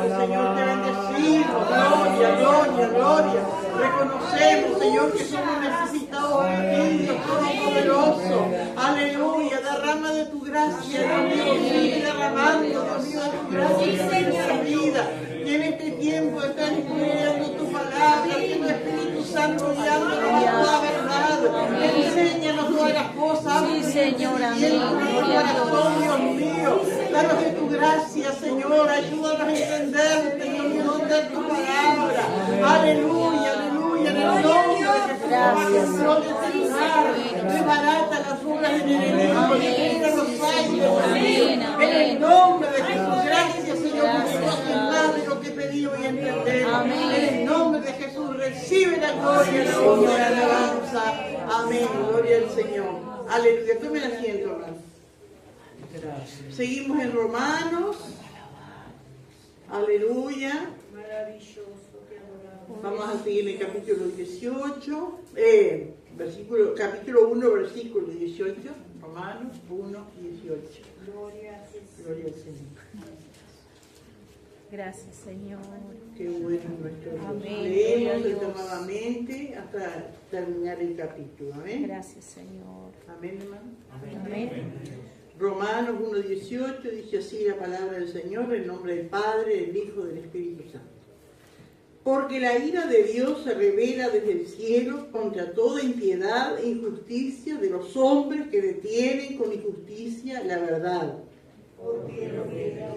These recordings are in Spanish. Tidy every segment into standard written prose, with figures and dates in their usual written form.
Señor, te bendecimos. Gloria, gloria, gloria. Reconocemos, Señor, que somos necesitados de ti, Dios Todopoderoso. Aleluya. Derrama de tu gracia, Dios mío. Sigue derramando, Dios mío, de tu gracia en nuestra vida. Y en este tiempo están estudiando tu palabra, que tu Espíritu Santo guiándonos a toda verdad. Enséñanos todas las cosas. Sí, Señor, amén. Y en tu corazón, Dios mío. Danos de tu gracia, Señor. Ayúdanos a entenderte, Dios mío, entender tu palabra. Aleluya, aleluya. En el nombre de Jesús. Gracias. Gloria a tu nombre. Desbarata las obras del enemigo. Libera los fallos. Amén, amén. En el nombre de Jesús. Gracias, Señor, porque tú haces más de lo que pedimos y entendemos. Amén. En el nombre de Jesús, recibe la gloria, la honra, la alabanza. Amén. Gloria al Señor. Aleluya. Tomen asiento, hermano. Seguimos en Romanos. Aleluya. Vamos a seguir en el capítulo 18. Capítulo 1, versículo 18. Romanos 1, 18. Gloria al Señor. Gracias, Señor. Qué bueno nuestro Dios. Amén. Leemos Gloria a Dios. detalladamente hasta terminar el capítulo. Amén. Gracias, Señor. Amén, hermano. Amén. Romanos 1:18 dice así la palabra del Señor, en nombre del Padre, del Hijo y del Espíritu Santo. Porque la ira de Dios se revela desde el cielo contra toda impiedad e injusticia de los hombres que detienen con injusticia la verdad. Porque lo que Dios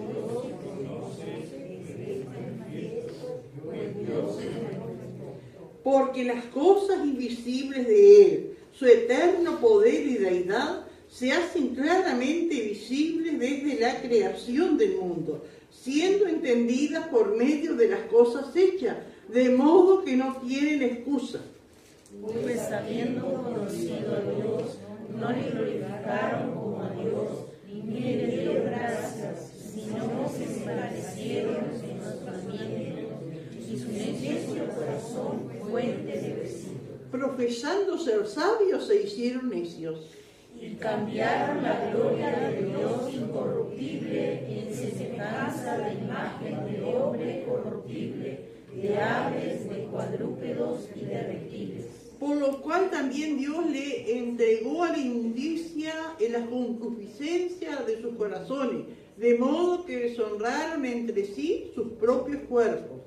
porque las cosas invisibles de Él, su eterno poder y deidad, se hacen claramente visibles desde la creación del mundo, siendo entendidas por medio de las cosas hechas, de modo que no tienen excusa. Pues habiendo conocido a Dios, no le glorificaron como a Dios, ni le dieron gracias, sino que se envanecieron en sus razonamientos, y su necio corazón fue entenebrecido. Profesando ser sabios, se hicieron necios. Y cambiaron la gloria de Dios incorruptible en semejanza de imagen de hombre corruptible, de aves, de cuadrúpedos y de reptiles. Por lo cual también Dios le entregó a la inmundicia en la concupiscencia de sus corazones, de modo que deshonraron entre sí sus propios cuerpos.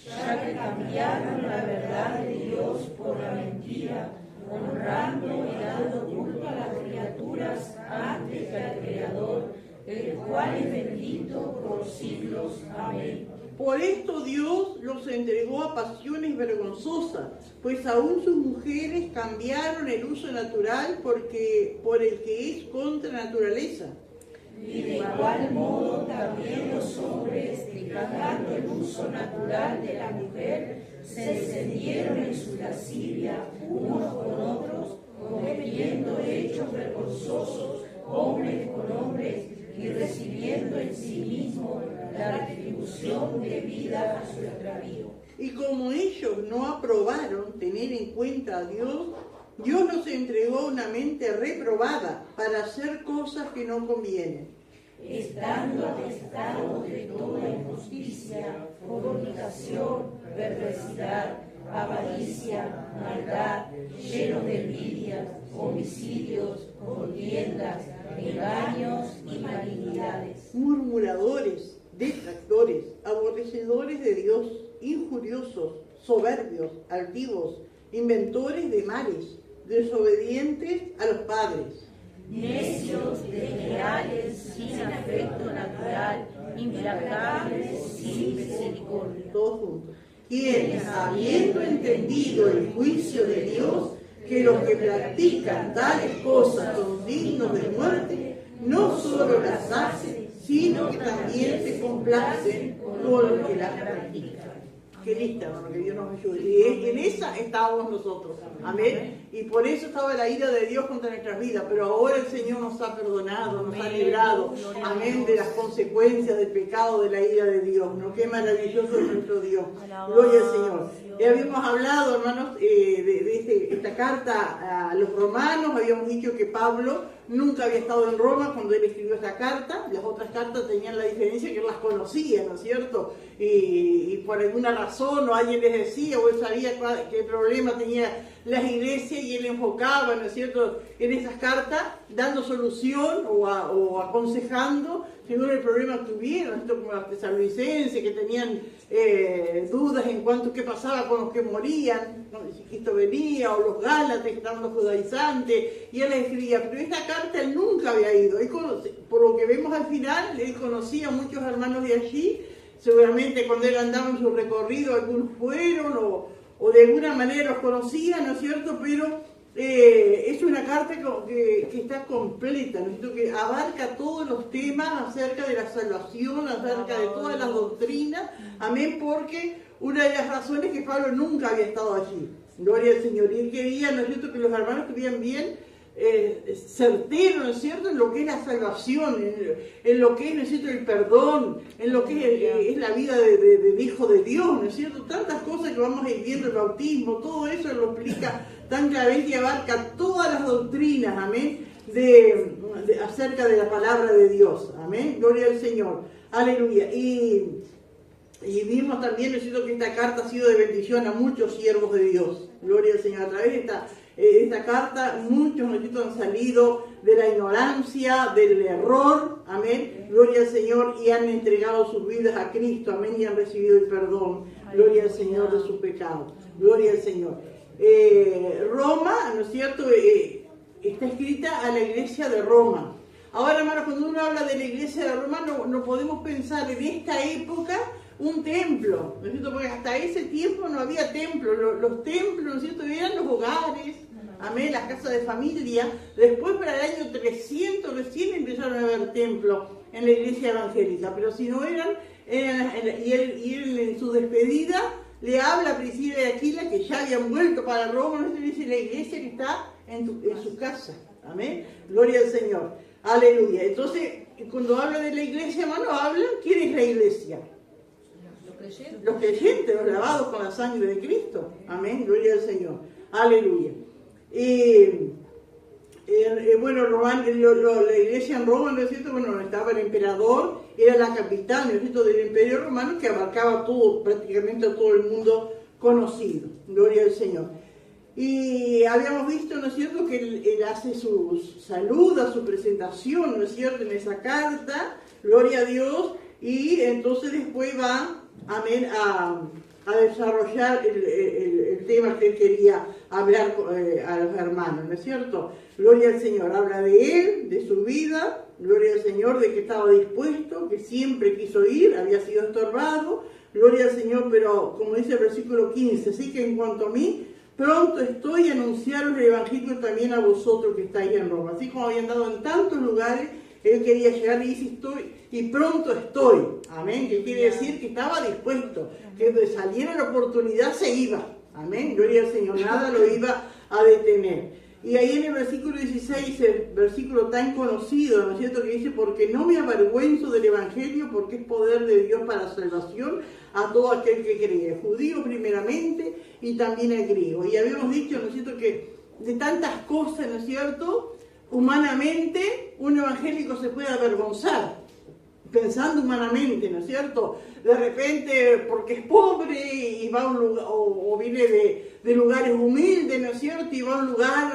Ya que cambiaron la verdad de Dios por la mentira, honrando y dando culto a las criaturas antes que al Creador, el cual es bendito por siglos. Amén. Por esto Dios los entregó a pasiones vergonzosas, pues aún sus mujeres cambiaron el uso natural por el que es contra naturaleza. Y de igual modo también los hombres, dejando el uso natural de la mujer, se descendieron en su lascivia unos con otros, cometiendo hechos vergonzosos, hombres con hombres, y recibiendo en sí mismo la retribución debida a su extravío. Y como ellos no aprobaron tener en cuenta a Dios, Dios los entregó una mente reprobada para hacer cosas que no convienen. Estando atestados de toda injusticia, fornicación, perversidad, avaricia, maldad, llenos de envidias, homicidios, contiendas, engaños y malignidades. Murmuradores, detractores, aborrecedores de Dios, injuriosos, soberbios, altivos, inventores de males, desobedientes a los padres. Necios, desleales, sin afecto natural, implacables, sin misericordia. Todos juntos. Quienes, habiendo entendido el juicio de Dios, que los que practican tales cosas son dignos de muerte, no solo las hacen, sino que también se complacen con los que las practican. Qué lista, hermano, que Dios nos ayude. Y en esa estábamos nosotros. Amén. Y por eso estaba la ira de Dios contra nuestras vidas. Pero ahora el Señor nos ha perdonado, nos ha librado. Amén. De las consecuencias del pecado de la ira de Dios. ¿No? Qué maravilloso es nuestro Dios. Gloria al Señor. Habíamos hablado, hermanos, de esta carta a los romanos. Habíamos dicho que Pablo nunca había estado en Roma cuando él escribió esta carta. Las otras cartas tenían la diferencia que él las conocía, ¿no es cierto? y por alguna razón o alguien les decía o él sabía qué problema tenía las iglesias y él enfocaba, ¿no es cierto?, en esas cartas, dando solución o aconsejando según el problema que tuvieron, ¿no?, como los tesalonicenses que tenían dudas en cuanto a qué pasaba con los que morían, ¿no?, si Cristo venía, o los gálatas que estaban los judaizantes, y él les escribía, pero esta carta él nunca había ido, por lo que vemos al final, él conocía a muchos hermanos de allí, seguramente cuando él andaba en su recorrido algunos fueron o de alguna manera los conocían, ¿no es cierto?, pero es una carta que está completa, ¿no es cierto?, que abarca todos los temas acerca de la salvación, acerca de todas las doctrinas, amén, porque una de las razones es que Pablo nunca había estado allí, gloria al Señor, y él quería, ¿no es cierto?, que los hermanos estuvieran bien certero, ¿no es cierto?, en lo que es la salvación, en lo que es, ¿no es cierto?, el perdón, en lo que es la vida del Hijo de Dios, ¿no es cierto?, tantas cosas que vamos a ir viendo, el bautismo, todo eso lo explica tan claramente y abarca todas las doctrinas, amén, acerca de la palabra de Dios, amén, gloria al Señor, aleluya, y vimos también, ¿no es cierto?, que esta carta ha sido de bendición a muchos siervos de Dios, gloria al Señor, a través de esta carta, muchos, ¿no es cierto?, han salido de la ignorancia, del error, amén, gloria al Señor, y han entregado sus vidas a Cristo, amén, y han recibido el perdón, gloria al Señor, de sus pecados, gloria al Señor. Roma, ¿no es cierto?, está escrita a la iglesia de Roma. Ahora, hermanos, cuando uno habla de la iglesia de Roma, no podemos pensar en esta época un templo, ¿no es cierto?, porque hasta ese tiempo no había templo, los templos, ¿no es cierto?, eran los hogares, amén, las casas de familia. Después, para el año 300, recién empezaron a haber templos en la iglesia evangélica, pero si no eran, y él en su despedida le habla a Priscila y Aquila que ya habían vuelto para Roma, no se dice la iglesia que está en su casa, amén, gloria al Señor, aleluya. Entonces, cuando habla de la iglesia, hermano, hablan, ¿quién es la iglesia? Los creyentes, los lavados con la sangre de Cristo, amén, gloria al Señor, aleluya. Bueno, la iglesia en Roma, ¿no es cierto?, bueno, donde estaba el emperador, era la capital, ¿no es cierto?, del imperio romano, que abarcaba todo, prácticamente a todo el mundo conocido, gloria al Señor. Y habíamos visto, ¿no es cierto?, que él hace su saluda, su presentación, ¿no es cierto?, en esa carta, gloria a Dios, y entonces después va, amén, a desarrollar el tema que él quería hablar a los hermanos, ¿no es cierto? Gloria al Señor, habla de él, de su vida, gloria al Señor, de que estaba dispuesto, que siempre quiso ir, había sido estorbado, gloria al Señor, pero como dice el versículo 15, así que en cuanto a mí, pronto estoy a anunciaros el Evangelio también a vosotros que estáis en Roma, así como habían dado en tantos lugares. Él quería llegar y dice estoy, y pronto estoy, amén, que quiere decir que estaba dispuesto, que de saliera la oportunidad se iba, amén, gloria al Señor, nada lo iba a detener. Y ahí en el versículo 16, el versículo tan conocido, ¿no es cierto?, que dice, porque no me avergüenzo del Evangelio, porque es poder de Dios para salvación a todo aquel que cree, judío primeramente y también al griego. Y habíamos dicho, ¿no es cierto?, que de tantas cosas, ¿no es cierto?, humanamente, un evangélico se puede avergonzar, pensando humanamente, ¿no es cierto? De repente, porque es pobre y va a un lugar, o viene de lugares humildes, ¿no es cierto? Y va a un lugar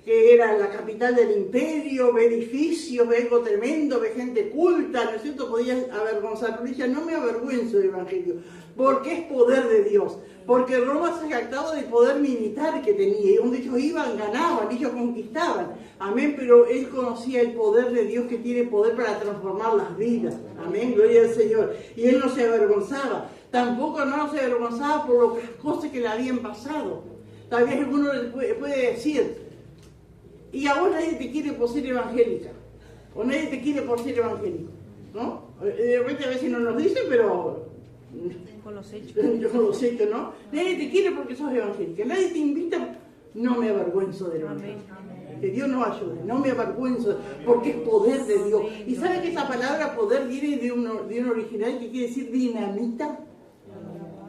que era la capital del imperio, ve edificios, ve algo tremendo, ve gente culta, ¿no es cierto? Podía avergonzar, pero dice, no me avergüenzo del evangelio, porque es poder de Dios. Porque Roma se jactaba del poder militar que tenía, y donde ellos iban, ganaban, ellos conquistaban, amén, pero él conocía el poder de Dios que tiene poder para transformar las vidas, amén, gloria al Señor, y él no se avergonzaba, tampoco no se avergonzaba por las cosas que le habían pasado. Tal vez alguno le puede decir, y a vos nadie te quiere por ser evangélica, o nadie te quiere por ser evangélico, ¿no? De repente a veces no nos dicen, pero con los hechos. Con los hechos, ¿no? Nadie te quiere porque sos evangélica, nadie te invita, no me avergüenzo del evangelio. Que Dios nos ayude, no me avergüenzo, porque es poder de Dios. Y ¿sabe que esa palabra poder viene de un original que quiere decir dinamita?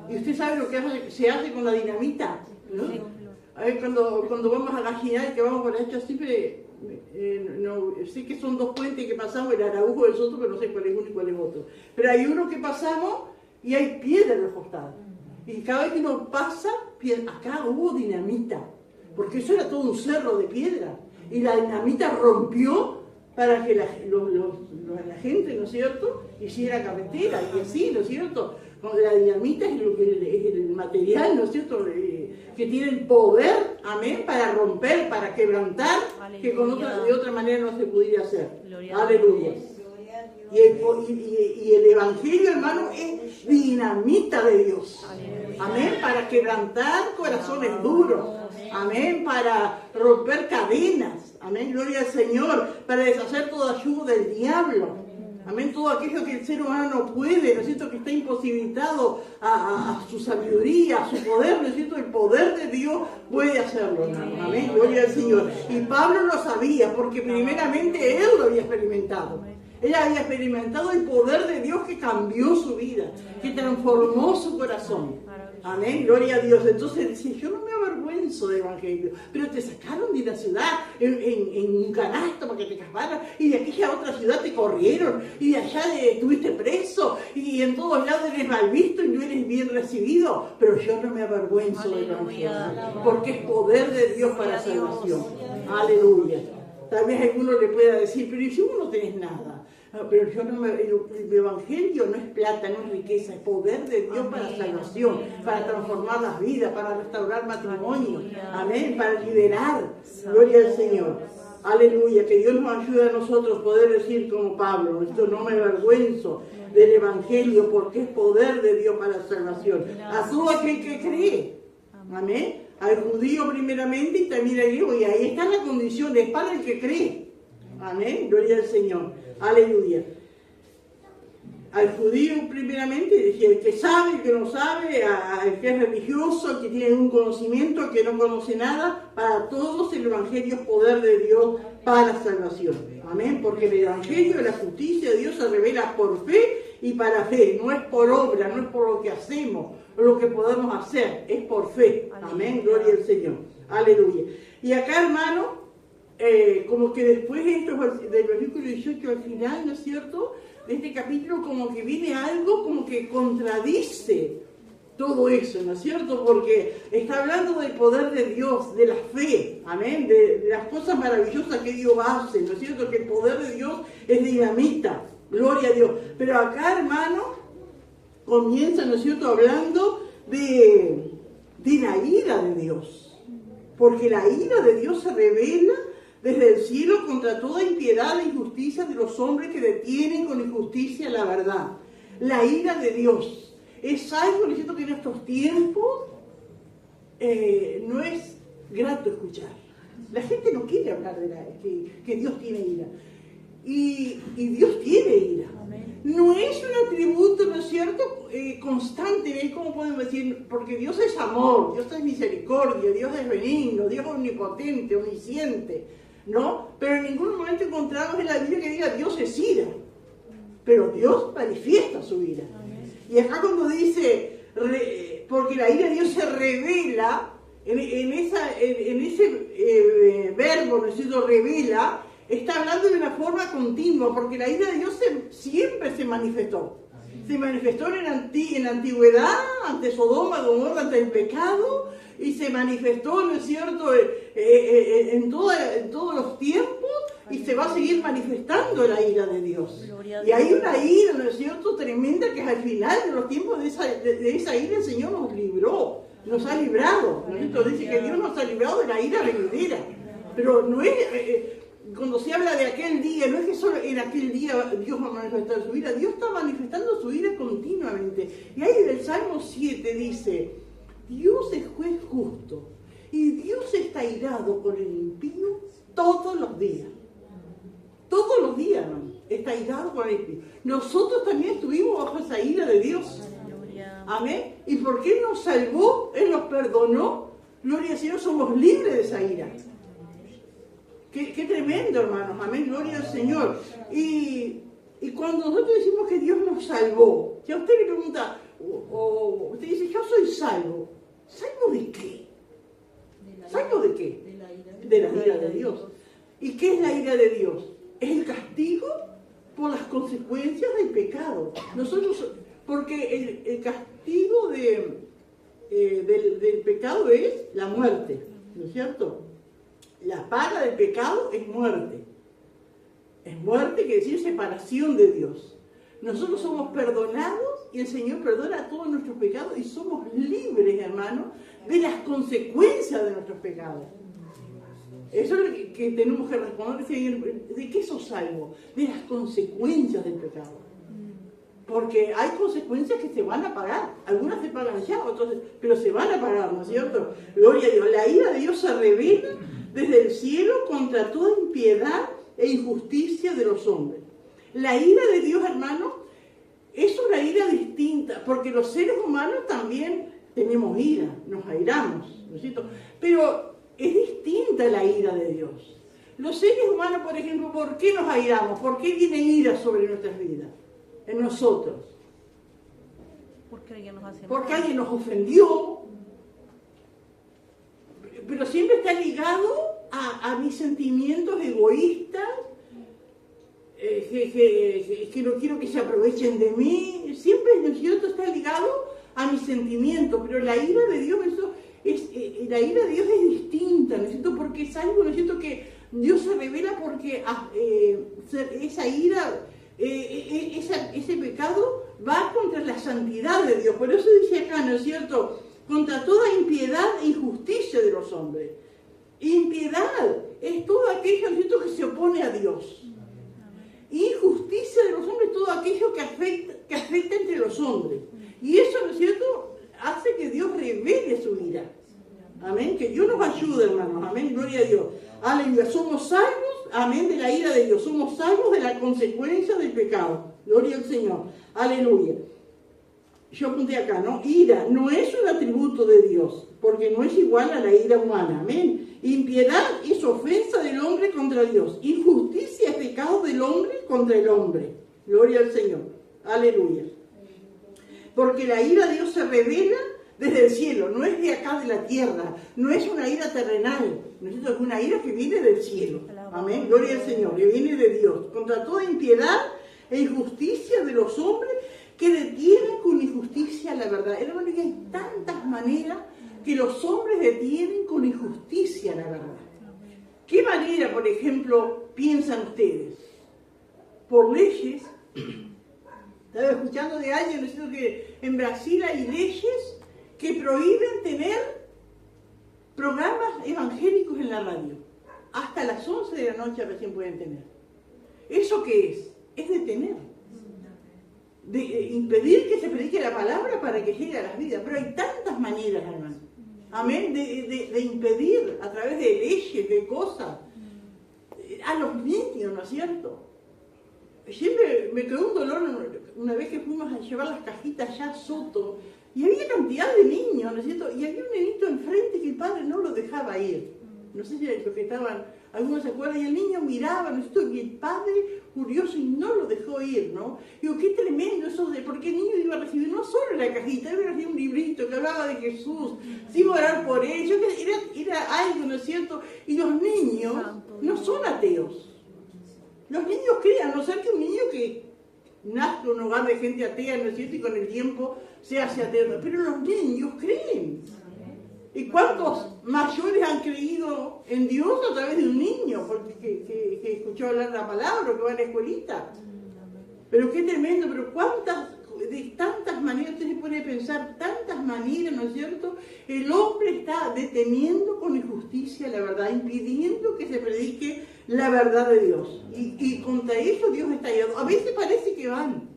¿Y usted sabe lo que se hace con la dinamita? ¿No? A ver, cuando vamos a Gallinal, que vamos por la hecha siempre, sé que son dos puentes que pasamos, el Araujo y el Soto, pero no sé cuál es uno y cuál es otro. Pero hay uno que pasamos y hay piedra en los costados. Y cada vez que uno pasa, acá hubo dinamita, porque eso era todo un cerro de piedra. Y la dinamita rompió para que la gente, ¿no es cierto?, hiciera carretera, y así, ¿no es cierto? La dinamita es el material, ¿no es cierto?, que tiene el poder, amén, para romper, para quebrantar, que de otra manera no se pudiera hacer. Aleluya. Y el Evangelio, hermano, es dinamita de Dios. Amén, para quebrantar corazones duros. Amén, para romper cadenas. Amén, gloria al Señor, para deshacer todo ayudo del diablo. Amén, todo aquello que el ser humano no puede, ¿no es cierto?, que está imposibilitado a su sabiduría, a su poder, ¿no es cierto?, el poder de Dios puede hacerlo, hermano. Amén, gloria al Señor. Y Pablo lo sabía, porque primeramente él lo había experimentado. Él había experimentado el poder de Dios que cambió su vida, que transformó su corazón. Amén, gloria a Dios. Entonces decía, yo no me avergüenzo del Evangelio, pero te sacaron de la ciudad en un canasto para que te casparas, y de aquella otra ciudad te corrieron, y de allá estuviste preso, y en todos lados eres mal visto y no eres bien recibido, pero yo no me avergüenzo del Evangelio, porque es poder de Dios para salvación. Aleluya. Tal vez alguno le pueda decir, pero si vos no tenés nada. No, pero yo no el Evangelio no es plata, no es riqueza, es poder de Dios para salvación, para transformar las vidas, para restaurar matrimonio. Amén, para liberar. Gloria al Señor. Aleluya, que Dios nos ayude a nosotros poder decir como Pablo, esto no me avergüenzo del Evangelio porque es poder de Dios para salvación. A todo aquel que cree. Amén. Al judío primeramente y también al griego, y ahí está la condición, es para el que cree. Amén, gloria al Señor, aleluya. Al judío primeramente, el que sabe, el que no sabe, al que es religioso, el que tiene un conocimiento, el que no conoce nada, para todos el Evangelio es poder de Dios para salvación. Amén, porque el Evangelio de la justicia de Dios se revela por fe y para fe, no es por obra, no es por lo que hacemos, o lo que podemos hacer, es por fe. Amén, gloria al Señor, aleluya. Y acá, hermano, como que después del versículo 18 al final, ¿no es cierto?, de este capítulo, como que viene algo como que contradice todo eso, ¿no es cierto?, porque está hablando del poder de Dios, de la fe, amén, de las cosas maravillosas que Dios hace, ¿no es cierto?, que el poder de Dios es dinamita, gloria a Dios. Pero acá, hermano, comienza, ¿no es cierto?, hablando de la ira de Dios, porque la ira de Dios se revela desde el cielo contra toda impiedad e injusticia de los hombres que detienen con injusticia la verdad. La ira de Dios es algo, ¿no es cierto?, que en estos tiempos no es grato escuchar. La gente no quiere hablar de que Dios tiene ira. Y Dios tiene ira. No es un atributo, ¿no es cierto?, constante, ¿cómo podemos decir? Porque Dios es amor, Dios es misericordia, Dios es benigno, Dios es omnipotente, omnisciente, ¿no? Pero en ningún momento encontramos en la Biblia que diga Dios es ira. Pero Dios manifiesta su ira. Y acá cuando dice, porque la ira de Dios se revela, en ese verbo, ¿no es cierto?, revela, está hablando de una forma continua, porque la ira de Dios siempre se manifestó. Se manifestó en la antigüedad, ante Sodoma, Gomorra, ante el pecado, y se manifestó, ¿no es cierto?, en todos los tiempos, y se va a seguir manifestando la ira de Dios. Y hay una ira, ¿no es cierto?, tremenda, que al final de los tiempos de esa ira el Señor nos libró, nos ha librado. ¿No es cierto? Dice que Dios nos ha librado de la ira venidera. Pero no es... cuando se habla de aquel día, no es que solo en aquel día Dios va a manifestar su ira, Dios está manifestando su ira continuamente. Y ahí en el Salmo 7 dice, Dios es juez justo y Dios está irado con el impío todos los días. Todos los días, hermano, está irado con el impío. Nosotros también estuvimos bajo esa ira de Dios. Amén. Y porque Él nos salvó, Él nos perdonó, gloria al Señor, somos libres de esa ira. Qué tremendo, hermanos. Amén, gloria al Señor. Y cuando nosotros decimos que Dios nos salvó, si a usted le pregunta, o usted dice, yo soy salvo. ¿Salvo de qué? ¿Salvo de qué? De la ira de Dios. ¿Y qué es la ira de Dios? Es el castigo por las consecuencias del pecado. Nosotros, Porque el castigo del pecado es la muerte, ¿no es cierto? La paga del pecado es muerte. Es muerte, quiere decir separación de Dios. Nosotros somos perdonados y el Señor perdona todos nuestros pecados y somos libres, hermanos, de las consecuencias de nuestros pecados. Eso es lo que tenemos que responder. ¿De qué sos salvo? De las consecuencias del pecado. Porque hay consecuencias que se van a pagar. Algunas se pagan ya, otras, pero se van a pagar, ¿no es cierto? Gloria a Dios. La ira de Dios se revela desde el cielo contra toda impiedad e injusticia de los hombres. La ira de Dios, hermano, es una ira distinta, porque los seres humanos también tenemos ira, nos airamos, ¿no es cierto? Pero es distinta la ira de Dios. Los seres humanos, por ejemplo, ¿por qué nos airamos? ¿Por qué viene ira sobre nuestras vidas? En nosotros. Porque alguien nos ofendió, pero siempre está ligado a mis sentimientos egoístas, que no quiero que se aprovechen de mí. Siempre, ¿no es cierto?, está ligado a mis sentimientos, pero la ira de Dios, la ira de Dios es distinta, ¿no es cierto?, porque es algo, ¿no es cierto?, que Dios se revela porque esa ira, ese pecado va contra la santidad de Dios. Por eso dice acá, ¿no es cierto?, contra toda impiedad e injusticia de los hombres. Impiedad es todo aquello, ¿no es cierto?, que se opone a Dios. Injusticia de los hombres, todo aquello que afecta entre los hombres. Y eso, ¿no es cierto?, hace que Dios revele su ira. Amén. Que Dios nos ayude, hermanos. Amén. Gloria a Dios. Aleluya. Somos salvos, amén, de la ira de Dios. Somos salvos de la consecuencia del pecado. Gloria al Señor. Aleluya. Yo apunté acá, ¿no? Ira no es un atributo de Dios, porque no es igual a la ira humana. Amén. Impiedad es ofensa del hombre contra Dios. Injusticia es pecado del hombre contra el hombre. Gloria al Señor. Aleluya. Porque la ira de Dios se revela desde el cielo, no es de acá de la tierra, no es una ira terrenal, es una ira que viene del cielo. Amén. Gloria al Señor, que viene de Dios. Contra toda impiedad e injusticia de los hombres que detienen con injusticia la verdad. Hermano, y hay tantas maneras que los hombres detienen con injusticia la verdad. ¿Qué manera, por ejemplo, piensan ustedes? Por leyes. Estaba escuchando de alguien diciendo que en Brasil hay leyes que prohíben tener programas evangélicos en la radio. Hasta las 11 de la noche recién pueden tener. ¿Eso qué es? Es detener. De impedir que se predique la palabra para que llegue a las vidas. Pero hay tantas maneras, hermano. Amén. De impedir a través de leyes, de cosas. A los niños, ¿no es cierto? Siempre me quedó un dolor una vez que fuimos a llevar las cajitas allá a Soto. Y había cantidad de niños, ¿no es cierto? Y había un nenito enfrente que el padre no lo dejaba ir. No sé si los que estaban, algunos se acuerdan, y el niño miraba, ¿no es cierto? Y el padre, curioso, y no lo dejó ir, ¿no? Digo, qué tremendo eso de, porque el niño iba a recibir no solo la cajita, iba a recibir un librito que hablaba de Jesús, se iba a orar por ellos, era algo, ¿no es cierto? Y los niños no son ateos. Los niños creen, a no ser que un niño que nazca en un hogar de gente atea, ¿no es cierto? Y con el tiempo se hace ateo. Pero los niños creen. ¿Y cuántos mayores han creído en Dios a través de un niño? Porque que escuchó hablar la palabra o que va a la escuelita. Pero qué tremendo, pero de tantas maneras, usted se puede pensar, tantas maneras, ¿no es cierto? El hombre está deteniendo con injusticia la verdad, impidiendo que se predique la verdad de Dios. Y contra eso Dios está ayudando. A veces parece que van,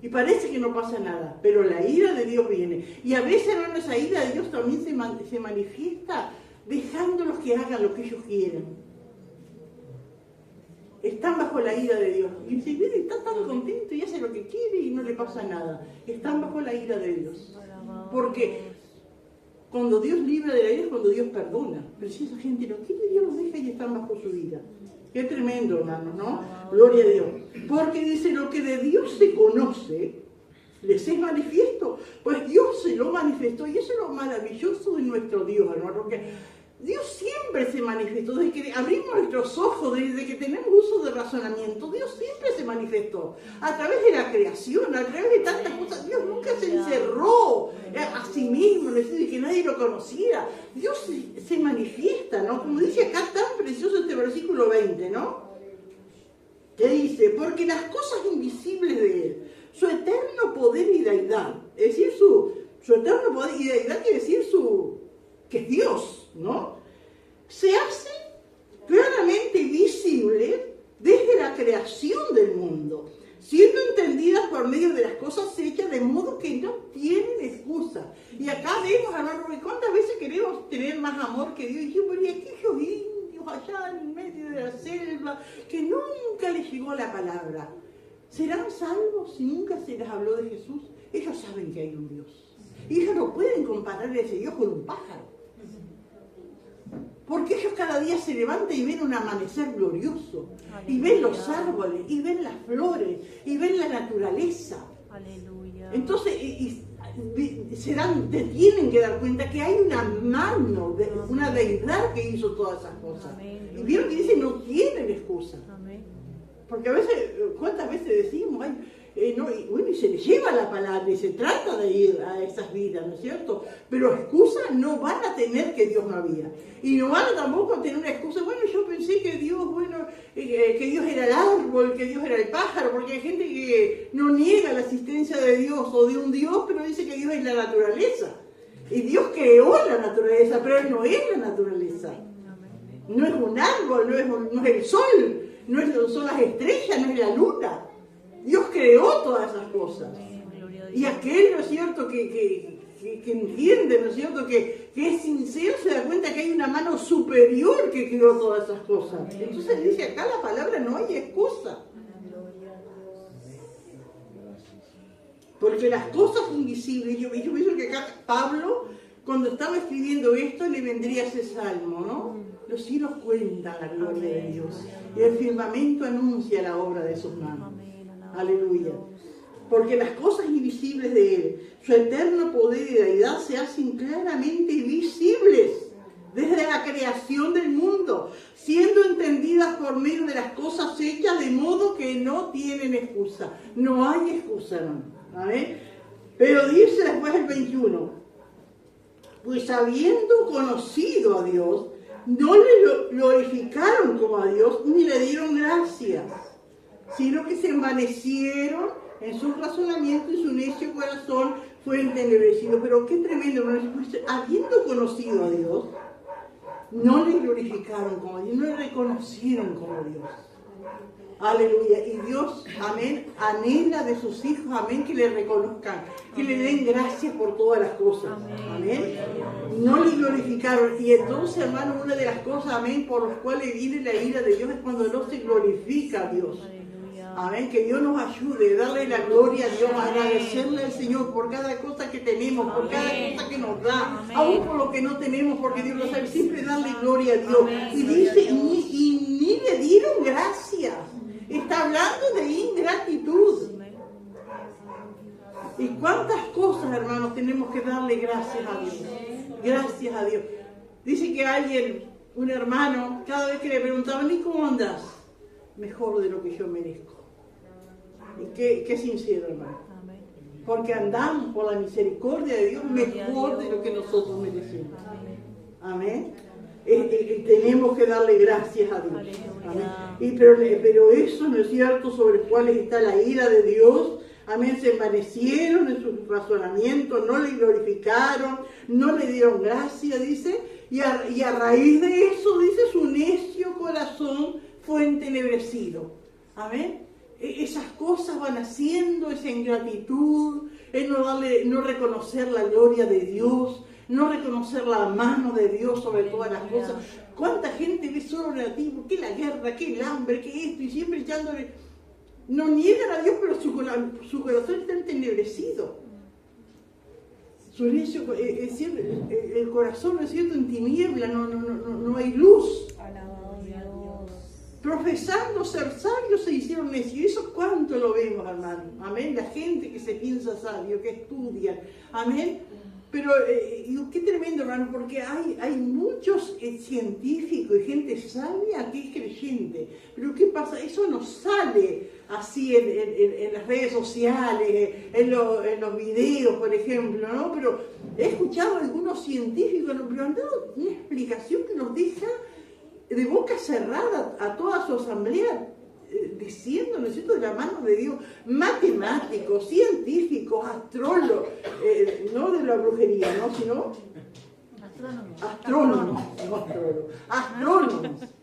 y parece que no pasa nada, pero la ira de Dios viene. Y a veces, hermano, esa ira de Dios también se manifiesta dejándolos que hagan lo que ellos quieren. Están bajo la ira de Dios. Y si viene, está tan contento y hace lo que quiere y no le pasa nada. Están bajo la ira de Dios. Porque cuando Dios libra de la ira es cuando Dios perdona. Pero si esa gente no quiere, Dios los deja y están bajo su ira. Qué tremendo, hermanos, ¿no? Gloria a Dios. Porque dice, lo que de Dios se conoce, les es manifiesto. Pues Dios se lo manifestó. Y eso es lo maravilloso de nuestro Dios, hermano. Porque Dios siempre se manifestó, desde que abrimos nuestros ojos, desde que tenemos uso de razonamiento, Dios siempre se manifestó, a través de la creación, a través de tantas cosas. Dios nunca se encerró a sí mismo, de que nadie lo conociera. Dios se manifiesta, ¿no? Como dice acá tan precioso este versículo 20, ¿no? Que dice, porque las cosas invisibles de Él, su eterno poder y deidad, es decir, su eterno poder y deidad quiere decir que es Dios, ¿no? Se hacen claramente visibles desde la creación del mundo, siendo entendidas por medio de las cosas hechas, de modo que no tienen excusa. Y acá vemos, hermano, ¿cuántas veces queremos tener más amor que Dios? Y yo, pero aquellos indios allá en medio de la selva, que nunca les llegó la palabra, ¿serán salvos si nunca se les habló de Jesús? Ellos saben que hay un Dios. Y ellos no pueden comparar a ese Dios con un pájaro. Porque ellos cada día se levantan y ven un amanecer glorioso. Aleluya. Y ven los árboles, y ven las flores, y ven la naturaleza. Aleluya. Entonces, te tienen que dar cuenta que hay una mano, una deidad que hizo todas esas cosas. Amén. Y vieron que dice, no tienen excusa. Amén. Porque a veces, ¿cuántas veces decimos? Y se le lleva la palabra y se trata de ir a esas vidas, ¿no es cierto? Pero excusas no van a tener que Dios no había. Y no van a tampoco tener una excusa, bueno, yo pensé que Dios, que Dios era el árbol, que Dios era el pájaro, porque hay gente que no niega la existencia de Dios o de un Dios, pero dice que Dios es la naturaleza. Y Dios creó la naturaleza, pero Él no es la naturaleza. No es un árbol, no es el sol, no son las estrellas, no es la luna. Dios creó todas esas cosas. Y aquel, ¿no es cierto?, que entiende, ¿no es cierto?, que es sincero, se da cuenta que hay una mano superior que creó todas esas cosas. Entonces dice acá la palabra, no hay excusa. Porque las cosas invisibles, yo pienso que acá Pablo, cuando estaba escribiendo esto, le vendría ese salmo, ¿no? Los cielos cuentan la gloria de Dios y el firmamento anuncia la obra de sus manos. Aleluya. Porque las cosas invisibles de Él, su eterno poder y deidad se hacen claramente visibles desde la creación del mundo, siendo entendidas por medio de las cosas hechas, de modo que no tienen excusa. No hay excusa, hermano. ¿Amén? Pero dice después el 21, pues habiendo conocido a Dios, no le glorificaron como a Dios, ni le dieron gracias, sino que se envanecieron en su razonamiento y su necio corazón fue entenebrecido. Pero qué tremendo, pues, habiendo conocido a Dios, no le glorificaron como Dios, no le reconocieron como Dios. Aleluya. Y Dios, amén, anhela de sus hijos, amén, que le reconozcan, que le den gracias por todas las cosas. Amén. No le glorificaron. Y entonces, hermano, una de las cosas, amén, por las cuales viene la ira de Dios es cuando no se glorifica a Dios. Amén, que Dios nos ayude, darle la gloria a Dios, agradecerle al Señor por cada cosa que tenemos, por cada cosa que nos da, aún por lo que no tenemos, porque Dios lo sabe, siempre darle gloria a Dios. Y dice, ni le dieron gracias. Está hablando de ingratitud. ¿Y cuántas cosas, hermanos, tenemos que darle gracias a Dios? Gracias a Dios. Dice que alguien, un hermano, cada vez que le preguntaban, ¿y cómo andas? Mejor de lo que yo merezco. Y qué sincero, hermano. Porque andamos por la misericordia de Dios mejor de lo que nosotros merecemos. Amén. Tenemos que darle gracias a Dios. Amén. Pero eso no es cierto, sobre los cuales está la ira de Dios. Amén. Se envanecieron en su razonamiento, no le glorificaron, no le dieron gracia, dice. Y a raíz de eso, dice, su necio corazón fue entenebrecido. Amén. Esas cosas van haciendo, esa ingratitud, no reconocer la gloria de Dios, no reconocer la mano de Dios sobre todas las cosas. ¿Cuánta gente ve solo negativo? ¿Qué la guerra? ¿Qué el hambre? ¿Qué esto? Y siempre echándole. No niegan a Dios, pero su corazón está entenebrecido. El corazón, ¿no es cierto?, en tiniebla, no hay luz. Profesando ser sabios se hicieron necios. Y eso cuánto lo vemos, hermano. Amén. La gente que se piensa sabio, que estudia. Amén. Pero digo, qué tremendo, hermano, porque hay muchos científicos y gente sabia que es creyente. Pero ¿qué pasa? Eso no sale así en las redes sociales, en los videos, por ejemplo, ¿no? Pero he escuchado a algunos científicos, pero han dado una explicación que nos deja de boca cerrada a toda su asamblea, diciendo, ¿no es cierto?, de la mano de Dios, matemáticos, científicos, astrólogos, no de la brujería, ¿no?, sino astrónomos,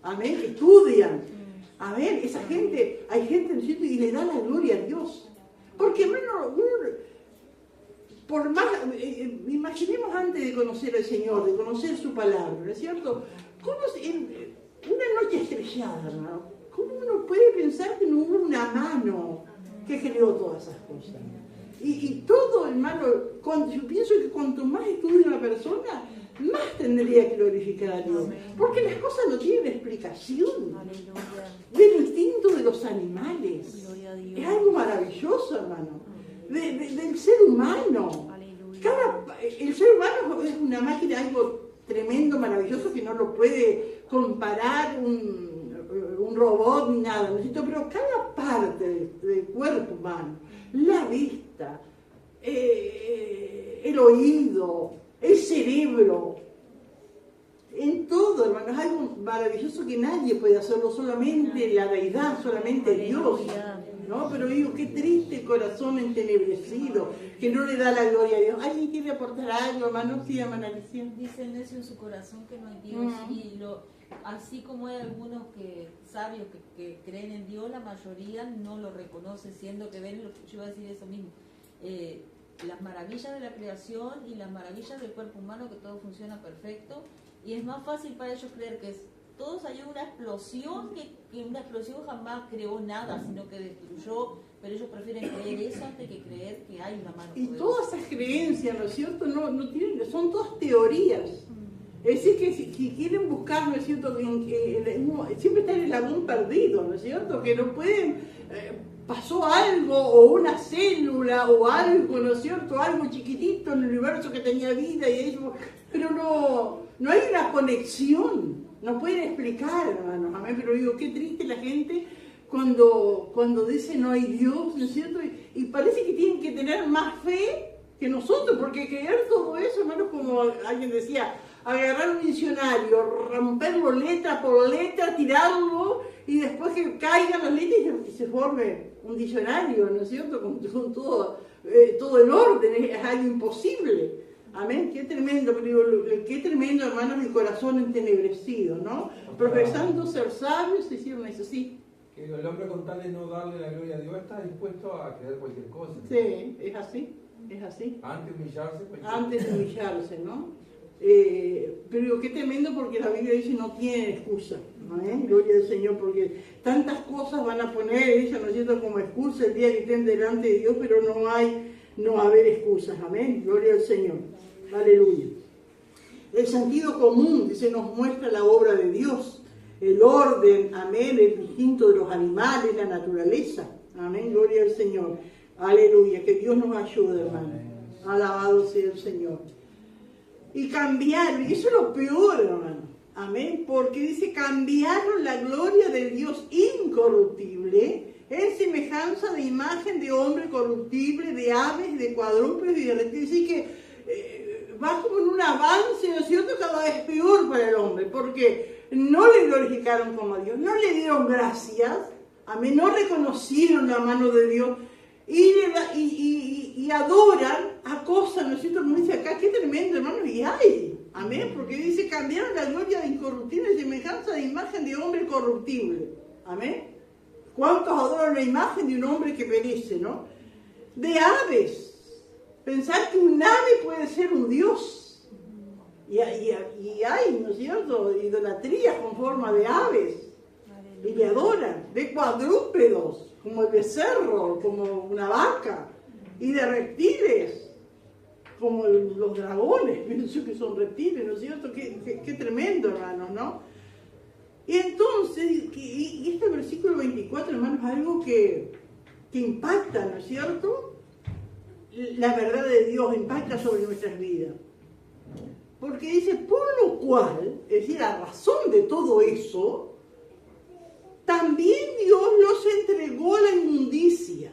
amén, que estudian, amén, esa gente, hay gente, ¿no es cierto?, y le da la gloria a Dios, porque, hermano, por más, imaginemos antes de conocer al Señor, de conocer su palabra, ¿no es cierto?, ¿cómo en una noche estrellada, hermano, ¿cómo uno puede pensar que no hubo una mano que creó todas esas cosas? Y todo, hermano, yo pienso que cuanto más estudia una persona, más tendría que glorificar a Dios. Porque las cosas no tienen explicación. Del instinto de los animales. Es algo maravilloso, hermano. Del ser humano. El ser humano es una máquina, algo tremendo, maravilloso, que no lo puede comparar un robot ni nada, ¿no es cierto? Pero cada parte del cuerpo humano, la vista, el oído, el cerebro, en todo, hermano, es algo maravilloso que nadie puede hacerlo, solamente la deidad, solamente Dios, ¿no? Pero digo, qué triste corazón entenebrecido, que no le da la gloria a Dios. ¿Alguien quiere aportar algo, hermano? Sí, hermana Alicia. Dice necio en su corazón que no hay Dios, y así como hay algunos sabios que creen en Dios, la mayoría no lo reconoce, siendo que ven, yo iba a decir eso mismo, las maravillas de la creación y las maravillas del cuerpo humano, que todo funciona perfecto, y es más fácil para ellos creer que todos hay una explosión, que una explosión jamás creó nada, sino que destruyó, pero ellos prefieren creer eso antes que creer que hay una mano y poderosa. Todas esas creencias, ¿no es cierto?, no tienen, son todas teorías. Es decir, que si quieren buscar, ¿no es cierto?, siempre está en el lagún perdido, ¿no es cierto?, que no pueden, pasó algo, o una célula, o algo, ¿no es cierto?, algo chiquitito en el universo que tenía vida, y eso, pero no hay una conexión, no pueden explicar, hermanos, amén. Pero digo, qué triste la gente cuando dice no hay Dios, ¿no es cierto?, y parece que tienen que tener más fe que nosotros, porque creer todo eso, hermanos, como alguien decía, agarrar un diccionario, romperlo letra por letra, tirarlo, y después que caigan las letras y se forme un diccionario, ¿no es cierto?, con todo el orden, es algo imposible. Amén, qué tremendo, qué tremendo, hermanos, el corazón entenebrecido, ¿no? Profesando ser sabios, se hicieron eso, sí. Que el hombre, con tal de no darle la gloria a Dios, está dispuesto a creer cualquier cosa. Sí, es así. Antes de humillarse, pues. Antes de humillarse, ¿no? Pero digo, qué tremendo, porque la Biblia dice no tienen excusa, ¿no? Gloria al Señor, porque tantas cosas van a poner ellos, ¿no es cierto?, como excusa el día que estén delante de Dios, pero no va a haber excusas, amén, gloria al Señor, aleluya. El sentido común, dice, nos muestra la obra de Dios, el orden, amén, el instinto de los animales, la naturaleza, amén, gloria al Señor, aleluya, que Dios nos ayude, hermano, alabado sea el Señor. Y cambiar, y eso es lo peor, hermano, amén, porque dice, cambiaron la gloria del Dios incorruptible en semejanza de imagen de hombre corruptible, de aves, de cuadrúpedos y de reptiles. Así que va como en un avance, ¿no es cierto?, cada vez peor para el hombre, porque no le glorificaron como a Dios, no le dieron gracias, amén, no reconocieron la mano de Dios, y adoran a cosas, ¿no es cierto?, como dice acá, qué tremendo, hermano, y hay, amén, porque dice, cambiaron la gloria de incorruptible en semejanza de imagen de hombre corruptible, amén. ¿Cuántos adoran la imagen de un hombre que perece, no? De aves, pensar que un ave puede ser un dios, y hay, ¿no es cierto?, idolatrías con forma de aves, y le adoran, de cuadrúpedos, como el becerro, como una vaca, y de reptiles, como los dragones, pienso que son reptiles, ¿no es cierto? Qué tremendo, hermanos, ¿no? Y entonces, y este versículo 24, hermanos, es algo que impacta, ¿no es cierto? la verdad de Dios impacta sobre nuestras vidas. Porque dice, por lo cual, es decir, a razón de todo eso, también Dios los entregó a la inmundicia,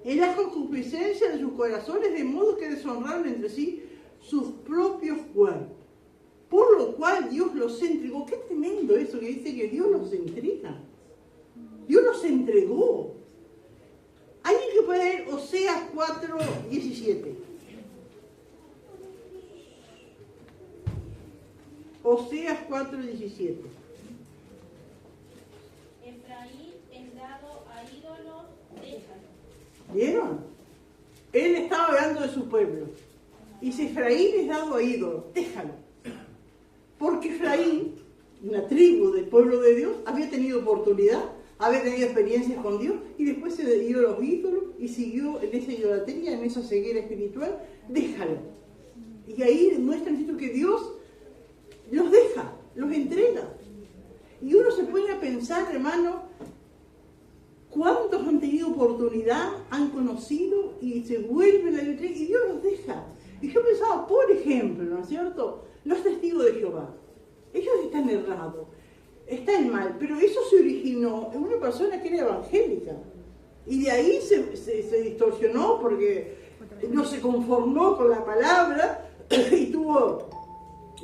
en la concupiscencia de sus corazones, de modo que deshonraron entre sí sus propios cuerpos. Por lo cual Dios los entregó. Qué tremendo eso que dice que Dios los entrega. Dios los entregó. Alguien que puede leer Oseas 4:17. Oseas 4:17. Efraín es dado a ídolos, déjalo. ¿Vieron? Él estaba hablando de su pueblo. Y si Efraín es dado a ídolos, déjalo. Porque Efraín, una tribu del pueblo de Dios, había tenido oportunidad, había tenido experiencias con Dios y después se dio a los ídolos y siguió en esa idolatría, en esa ceguera espiritual. Déjalo. Y ahí muestra que Dios los deja, los entrega. Y uno se pone a pensar, hermano, ¿cuántos han tenido oportunidad, han conocido y se vuelven a la idolatría y Dios los deja? Y yo pensaba, por ejemplo, ¿no es cierto?, los testigos de Jehová. Ellos están errados, están mal, pero eso se originó en una persona que era evangélica. Y de ahí se distorsionó porque no se conformó con la palabra y tuvo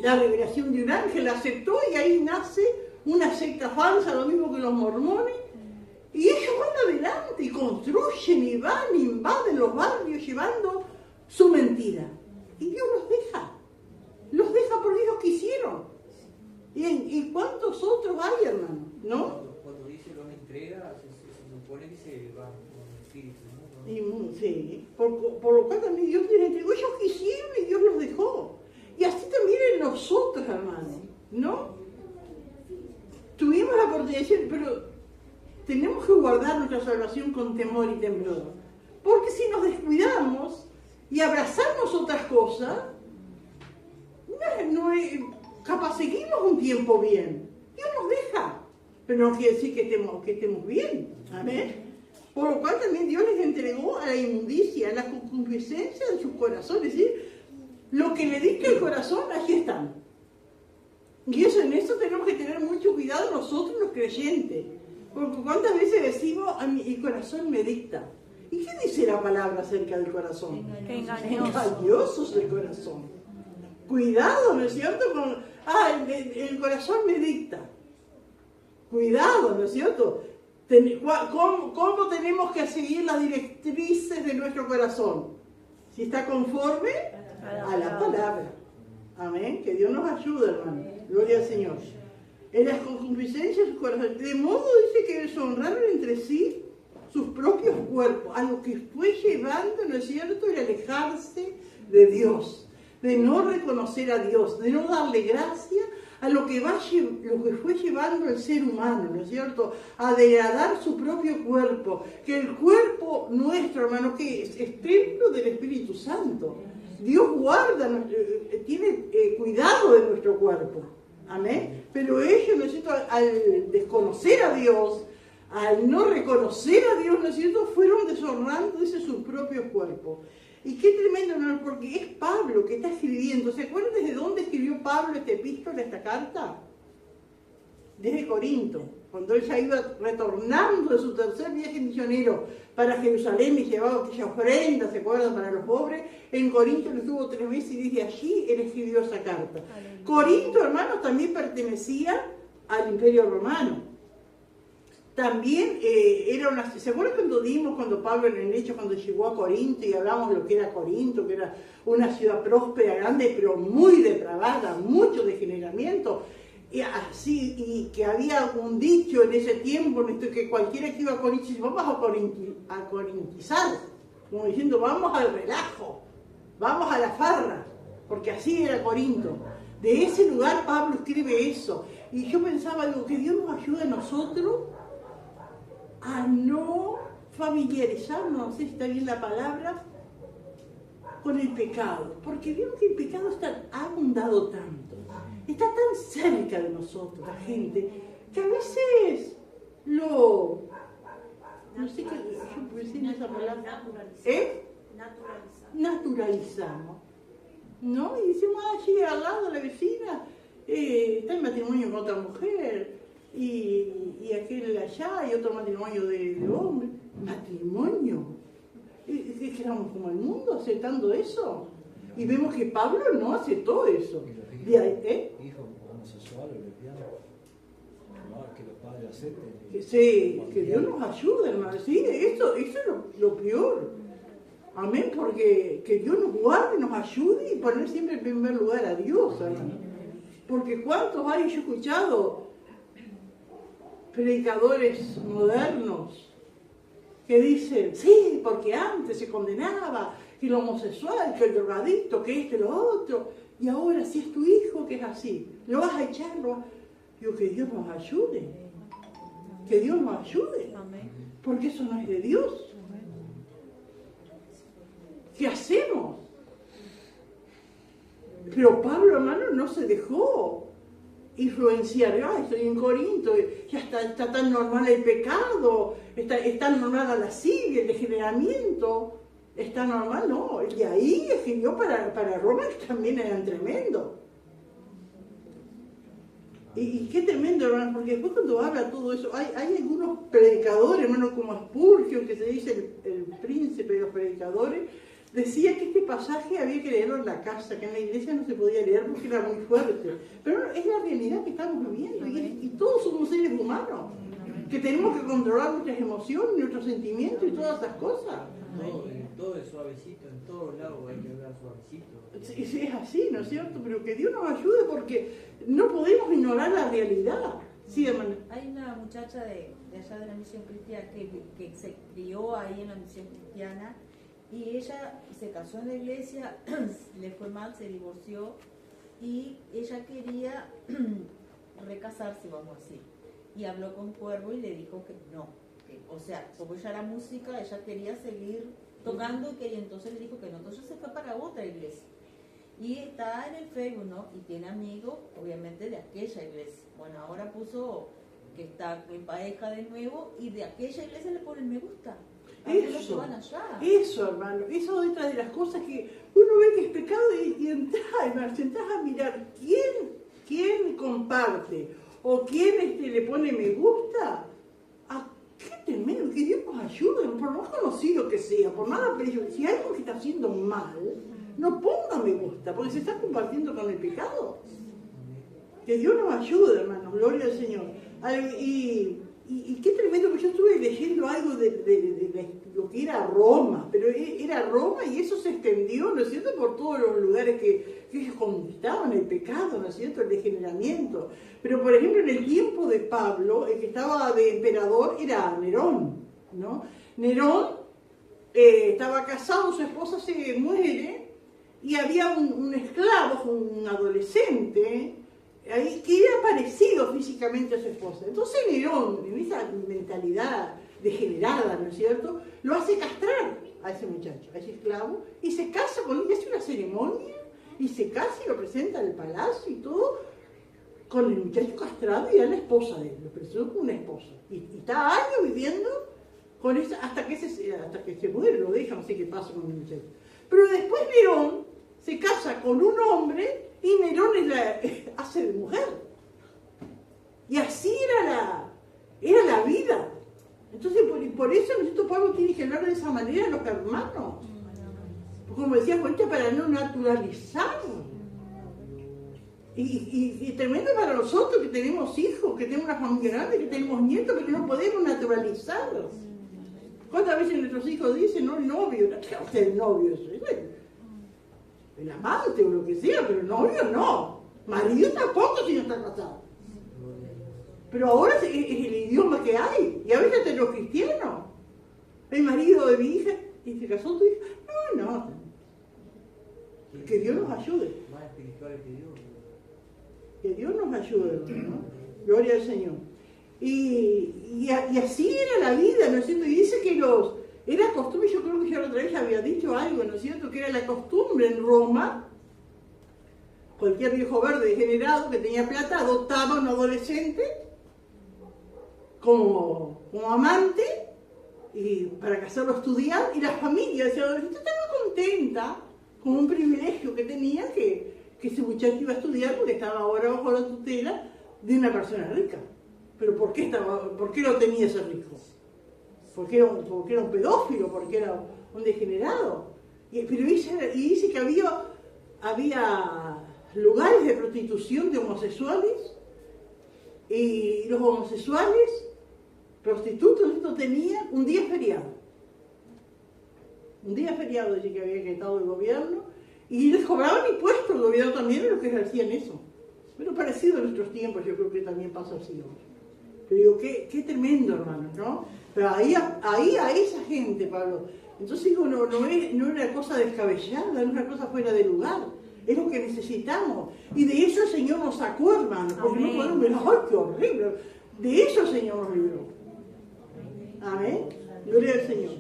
la revelación de un ángel, la aceptó y ahí nace una secta falsa, lo mismo que los mormones. Y ellos van adelante y construyen y van, invaden los barrios llevando su mentira. Y Dios los deja porque ellos quisieron. ¿Y cuántos otros hay, hermano? ¿No? Cuando dice los entrega, se supone que se va con el espíritu, ¿no? Sí, por lo cual también Dios les entregó. Ellos quisieron y Dios los dejó. Y así también en nosotros, hermano, ¿no? Tuvimos la oportunidad de decir, pero tenemos que guardar nuestra salvación con temor y temblor. Porque si descuidamos y abrazamos otras cosas, capaz seguimos un tiempo bien. Dios nos deja, pero no quiere decir que estemos bien. Amén. Por lo cual también Dios les entregó a la inmundicia, a la concupiscencia de sus corazones. Es decir, lo que le dicta el corazón, allí están. Y en eso tenemos que tener mucho cuidado nosotros los creyentes. Porque cuántas veces decimos, el corazón me dicta. ¿Y qué dice la palabra acerca del corazón? Engañoso es el corazón. Cuidado, ¿no es cierto? El corazón me dicta. Cuidado, ¿no es cierto? ¿Cómo tenemos que seguir las directrices de nuestro corazón? Si está conforme a la palabra. Amén. Que Dios nos ayude, hermano. Gloria al Señor. En las concupiscencias de su corazón. De modo dice que deshonraron entre sí sus propios cuerpos, a lo que fue llevando, ¿no es cierto?, el alejarse de Dios, de no reconocer a Dios, de no darle gracia a lo que fue llevando el ser humano, ¿no es cierto?, a degradar su propio cuerpo, que el cuerpo nuestro, hermano, que es templo del Espíritu Santo. Dios guarda, tiene cuidado de nuestro cuerpo, amén, pero ellos, ¿no es cierto?, al desconocer a Dios, al no reconocer a Dios, ¿no es cierto?, fueron deshonrando, dice, sus propios cuerpos. Y qué tremendo, ¿no?, porque es Pablo que está escribiendo. ¿Se acuerdan desde dónde escribió Pablo esta epístola, esta carta? Desde Corinto, cuando él ya iba retornando de su tercer viaje misionero para Jerusalén y llevaba aquella ofrenda, ¿se acuerdan?, para los pobres. En Corinto lo estuvo 3 meses y desde allí él escribió esa carta. Corinto, hermanos, también pertenecía al Imperio Romano. También era una... ¿Se acuerdan cuando Pablo en el Hecho, cuando llegó a Corinto y hablamos de lo que era Corinto, que era una ciudad próspera, grande, pero muy depravada, mucho degeneramiento? Y que había un dicho en ese tiempo, que cualquiera que iba a Corinto dice, vamos a corintizar, como diciendo, vamos al relajo, vamos a la farra, porque así era Corinto. De ese lugar Pablo escribe eso. Y yo pensaba, digo, que Dios nos ayude a nosotros a no familiarizarnos, no sé si está bien la palabra, con el pecado. Porque vemos que el pecado ha abundado tanto, está tan cerca de nosotros, la gente, que a veces no sé qué yo pensé en esa palabra. naturalizamos, ¿no? Y decimos, allí al lado la vecina está en matrimonio con otra mujer, y aquel allá, y otro matrimonio de hombre. ¿Matrimonio? ¿Es que estamos como el mundo aceptando eso? Y vemos que Pablo no aceptó eso. De ahí, hijos homosexuales, lesbianas, no, que los padres acepten. Sí, que Dios nos ayude, hermano. Sí, eso es lo peor. Amén, porque que Dios nos guarde, nos ayude y poner siempre en primer lugar a Dios, hermano. Porque cuántos hay, yo he escuchado predicadores modernos que dicen, sí, porque antes se condenaba que el homosexual, que el drogadicto, que este, lo otro, y ahora si es tu hijo que es así, lo vas a echar, digo, que Dios nos ayude, que Dios nos ayude, porque eso no es de Dios. ¿Qué hacemos? Pero Pablo, hermano, no se dejó influenciar. Ay, estoy en Corinto, ya está tan normal el pecado, está normal la lascivia, el degeneramiento. Está normal, no. Y ahí escribió para Roma, que también eran tremendos. Y qué tremendo, hermano, porque después cuando habla todo eso, hay algunos predicadores, hermano, como Spurgeon, que se dice el príncipe de los predicadores, decía que este pasaje había que leerlo en la casa, que en la iglesia no se podía leer porque era muy fuerte. Pero es la realidad que estamos viviendo, y todos somos seres humanos, que tenemos que controlar nuestras emociones, nuestros sentimientos y todas esas cosas. Todo es suavecito, en todos lados hay que hablar suavecito. Sí, es así, ¿no es cierto? Pero que Dios nos ayude porque no podemos ignorar la realidad. Sí, hermano. Hay una muchacha de allá de la misión cristiana que se crió ahí en la misión cristiana y ella se casó en la iglesia, le fue mal, se divorció y ella quería recasarse, vamos a decir. Y habló con Cuervo y le dijo que no. O sea, como ella era música, ella quería seguir tocando y entonces le dijo que no. Entonces se fue para otra iglesia. Y está en el Facebook, ¿no? Y tiene amigos, obviamente, de aquella iglesia. Bueno, ahora puso que está en pareja de nuevo y de aquella iglesia le ponen me gusta. Eso, hermano, eso es otra de las cosas que uno ve que es pecado y entras, hermano, te entras a mirar quién comparte o quién le pone me gusta. Qué tremendo, que Dios nos ayude, por más conocido que sea, por nada, pero si hay algo que está haciendo mal, no ponga me gusta, porque se está compartiendo con el pecado. Que Dios nos ayude, hermano, gloria al Señor. Y qué tremendo, porque yo estuve leyendo algo de lo que era Roma, pero era Roma y eso se extendió, ¿no es cierto?, por todos los lugares que ellos conquistaban el pecado, ¿no es cierto?, el degeneramiento. Pero, por ejemplo, en el tiempo de Pablo, el que estaba de emperador era Nerón, ¿no? Nerón estaba casado, su esposa se muere y había un esclavo, un adolescente, ahí, que era parecido físicamente a su esposa. Entonces Nerón, en esa mentalidad degenerada, ¿no es cierto?, lo hace castrar a ese muchacho, a ese esclavo, y se casa con él, y hace una ceremonia, y se casa y lo presenta al palacio y todo, con el muchacho castrado y a la esposa de él, lo presentó como una esposa. Y está años viviendo con esa, hasta que se muere, lo deja, no sé qué pasa con el muchacho. Pero después Nerón se casa con un hombre y Nerón hace de mujer. Y así era la vida. Entonces, por eso nosotros, Pablo, tiene que hablar de esa manera a los hermanos. Como decía Juanita, para no naturalizar. Y tremendo para nosotros que tenemos hijos, que tenemos una familia grande, que tenemos nietos, pero no podemos naturalizarlos. ¿Cuántas veces nuestros hijos dicen, no, el novio? No, ¿qué hace el novio? El amante o lo que sea, pero novio no. Marido tampoco si no está casado. Pero ahora es el idioma que hay. Y a veces hasta los cristianos. El marido de mi hija, ¿y se casó tu hija? No. Que Dios nos ayude. Más espiritual que Dios. Que Dios nos ayude, ¿no? Gloria al Señor. Y así era la vida, ¿no es cierto? Y dice que era costumbre, yo creo que ya otra vez había dicho algo, ¿no es cierto? Que era la costumbre en Roma, cualquier viejo verde degenerado que tenía plata adoptaba a un adolescente como amante y para hacerlo estudiar, y la familia decía, yo estaba contenta con un privilegio que tenía que ese muchacho iba a estudiar porque estaba ahora bajo la tutela de una persona rica. Pero ¿por qué lo tenía ese rico? Porque era un pedófilo, porque era un degenerado. Pero dice que había lugares de prostitución de homosexuales, y los homosexuales, prostitutos, esto tenían un día feriado. Un día feriado, dice que había quitado el gobierno, y les cobraban impuestos, el gobierno también, a los que hacían eso. Pero parecido a nuestros tiempos, yo creo que también pasa así ahora. Pero digo, qué tremendo, hermano, ¿no? Pero ahí a esa gente, Pablo, entonces digo, no es una cosa descabellada, no es una cosa fuera de lugar, es lo que necesitamos. Y de eso el Señor nos sacó, hermano, porque no podemos ver, ¡ay, qué horrible! De eso el Señor nos libró. Amén. Gloria al Señor.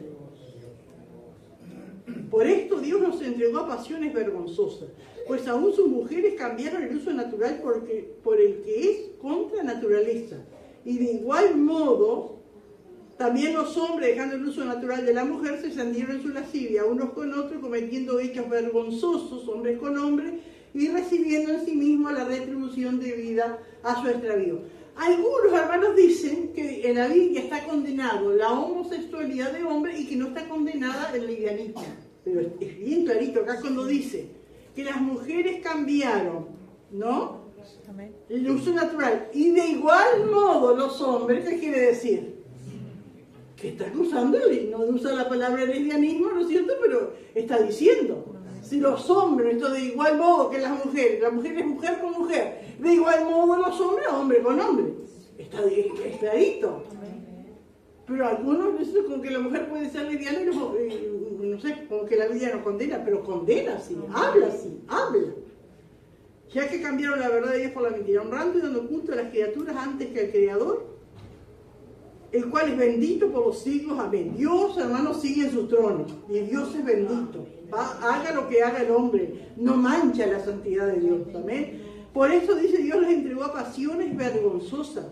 Por esto Dios nos entregó a pasiones vergonzosas, pues aún sus mujeres cambiaron el uso natural por el que es contra naturaleza. Y de igual modo, también los hombres, dejando el uso natural de la mujer, se encendieron en su lascivia, unos con otros, cometiendo hechos vergonzosos, hombres con hombres, y recibiendo en sí mismos la retribución debida a su extravío. Algunos hermanos dicen que en la Biblia está condenado la homosexualidad de hombre y que no está condenada el lesbianismo. Pero es bien clarito acá cuando dice que las mujeres cambiaron, ¿no?, el uso natural. Y de igual modo los hombres, ¿qué quiere decir? Que está acusando, no usa la palabra lesbianismo, ¿no es cierto? Pero está diciendo, si los hombres, esto de igual modo que las mujeres, la mujer es mujer con mujer, de igual modo los hombres, hombre con hombre. Está clarito. Pero algunos dicen como que la mujer puede ser lesbiana y no sé, como que la Biblia no condena, pero condena sí, habla. Ya que cambiaron la verdad de Dios por la mentira, honrando y dando culto a las criaturas antes que al Creador, el cual es bendito por los siglos. Amén. Dios, hermanos, sigue en su trono, y Dios es bendito. Haga lo que haga el hombre, no mancha la santidad de Dios. Amén. Por eso dice Dios les entregó a pasiones vergonzosas,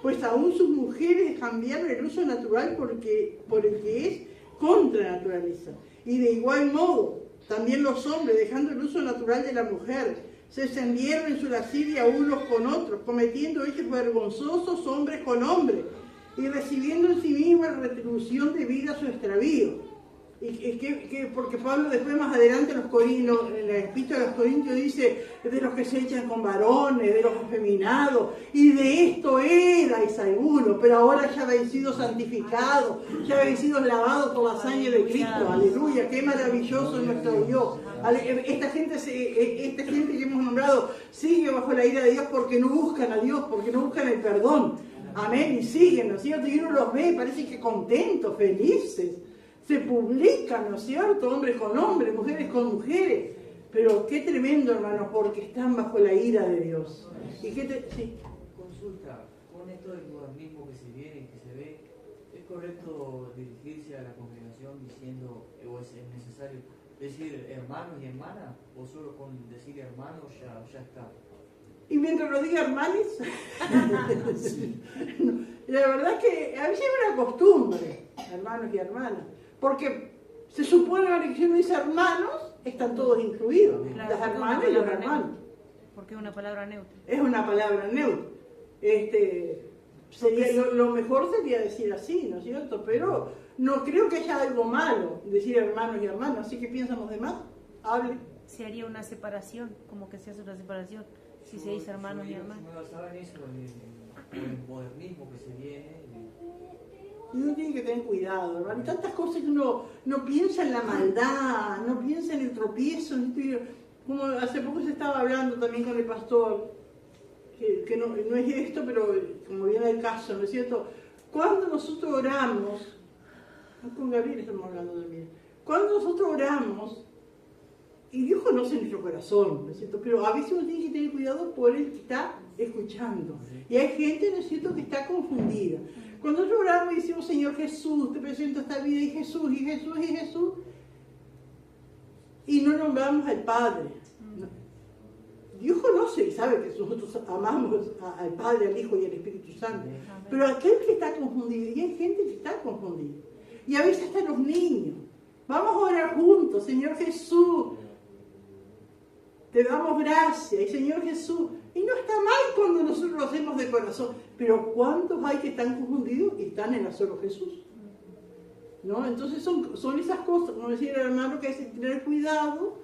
pues aún sus mujeres cambiaron el uso natural por el que es contra naturaleza. Y de igual modo, también los hombres, dejando el uso natural de la mujer, se encendieron en su lascivia unos con otros, cometiendo hechos vergonzosos hombres con hombres, y recibiendo en sí misma la retribución debida a su extravío. Porque Pablo después más adelante en la epístola de los Corintios dice, de los que se echan con varones, de los afeminados, y de esto erais algunos, pero ahora ya habéis sido santificados, ya habéis sido lavados por la sangre de Cristo. Aleluya, qué maravilloso es nuestro Dios. Esta gente que hemos nombrado sigue bajo la ira de Dios porque no buscan a Dios, porque no buscan el perdón. Amén, y siguen, ¿no es cierto? Y uno los ve, parece que contentos, felices. Se publican, ¿no es cierto? Hombres con hombres, mujeres con mujeres. Pero qué tremendo, hermanos, porque están bajo la ira de Dios. ¿Y sí? Consulta, con esto del modernismo que se viene y que se ve, ¿es correcto dirigirse a la congregación diciendo, o es necesario decir hermanos y hermanas, o solo con decir hermanos ya está? Y mientras lo diga hermanos, la verdad que a veces es una costumbre, hermanos y hermanas, porque se supone que la religión dice hermanos, están todos incluidos, claro, las hermanas y los hermanos. Porque es una palabra neutra. Es una palabra neutra. Lo mejor sería decir así, ¿no es cierto? Pero no creo que haya algo malo decir hermanos y hermanas, así que piensan los demás, hable. Se haría una separación, como que se hace una separación, si se dice hermanos y hermanas. Me basaba en eso, en el modernismo que se viene. Y uno tiene que tener cuidado, hermano. Hay tantas cosas que uno no piensa en la maldad, no piensa en el tropiezo. Como hace poco se estaba hablando también con el pastor, que no es esto, pero como viene el caso, ¿no es cierto? Cuando nosotros oramos, con Gabriel estamos hablando también, cuando nosotros oramos, y Dios conoce nuestro corazón, ¿no es cierto? Pero a veces uno tiene que tener cuidado por el que está escuchando. Y hay gente, ¿no es cierto?, que está confundida. Cuando nosotros oramos y decimos, Señor Jesús, te presento esta vida, y Jesús, y Jesús, y Jesús, y no nombramos al Padre. No. Dios conoce y sabe que nosotros amamos al Padre, al Hijo y al Espíritu Santo. Pero aquel que está confundido, y hay gente que está confundida. Y a veces hasta los niños. Vamos a orar juntos, Señor Jesús. Te damos gracias, y Señor Jesús. Y no está mal cuando nosotros lo hacemos de corazón. Pero ¿cuántos hay que están confundidos y están en la solo Jesús? ¿No? Entonces son esas cosas, como decía el hermano, que hay que tener cuidado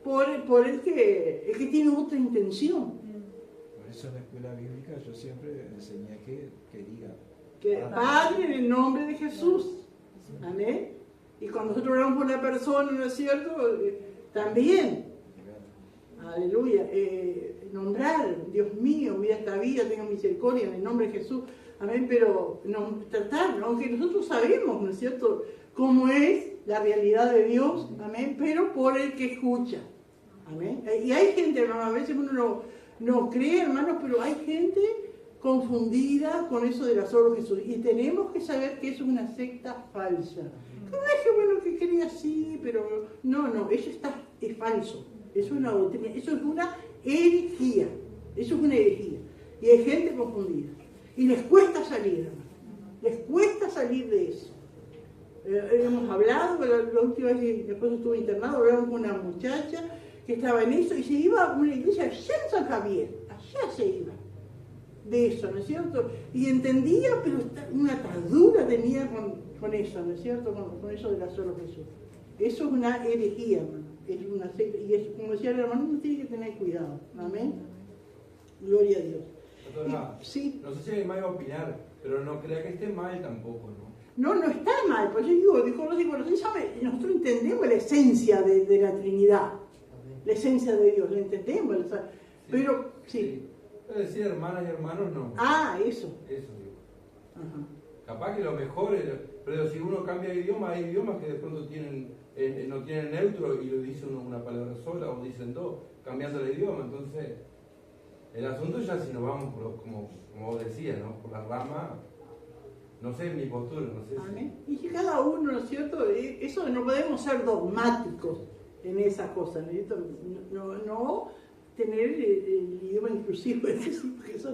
por el que tiene otra intención. Por eso en la escuela bíblica yo siempre enseñé que diga Que Padre, en el nombre de Jesús. Amén. Y cuando nosotros oramos por una persona, ¿no es cierto? También. Aleluya. Nombrar, Dios mío, mira esta vida, tenga misericordia en el nombre de Jesús. Amén. Pero no, tratar, aunque nosotros sabemos, ¿no es cierto?, cómo es la realidad de Dios. Amén. Pero por el que escucha. Amén. Y hay gente, hermano, a veces uno no cree, hermanos, pero hay gente confundida con eso de la solo Jesús. Y tenemos que saber que eso es una secta falsa. No es que bueno que quería así, pero no, eso es falso. Eso es una doctrina, eso es una herejía. Eso es una herejía. Y hay gente confundida. Y les cuesta salir, hermano. Les cuesta salir de eso. Hemos hablado, la última vez que después estuve internado, hablamos con una muchacha que estaba en eso y se iba a una iglesia allá en San Javier. Allá se iba. De eso, ¿no es cierto? Y entendía, pero una atadura tenía con eso, ¿no es cierto? Con eso de la solo Jesús. Eso es una herejía, hermano. Es una secta, y es, como decía el hermano, uno tiene que tener cuidado. Amén. Gloria a Dios. Doctora, sí. No sé si alguien más va a opinar, pero no crea que esté mal tampoco, ¿no? No está mal, pues yo digo, nosotros entendemos la esencia de la Trinidad, la esencia de Dios, la entendemos, o sea, pero sí. Pero decir hermanas y hermanos no. Eso. Eso digo. Ajá. Capaz que lo mejor es, pero si uno cambia de idioma, hay idiomas que de pronto no tienen neutro y lo dice uno una palabra sola o dicen dos, cambiando el idioma. Entonces, el asunto ya si nos vamos, como vos decías, ¿no? Por la rama, no sé mi postura, no sé. Amén. Y que cada uno, ¿no es cierto? Eso no podemos ser dogmáticos en esas cosas, no tener el idioma inclusivo, porque eso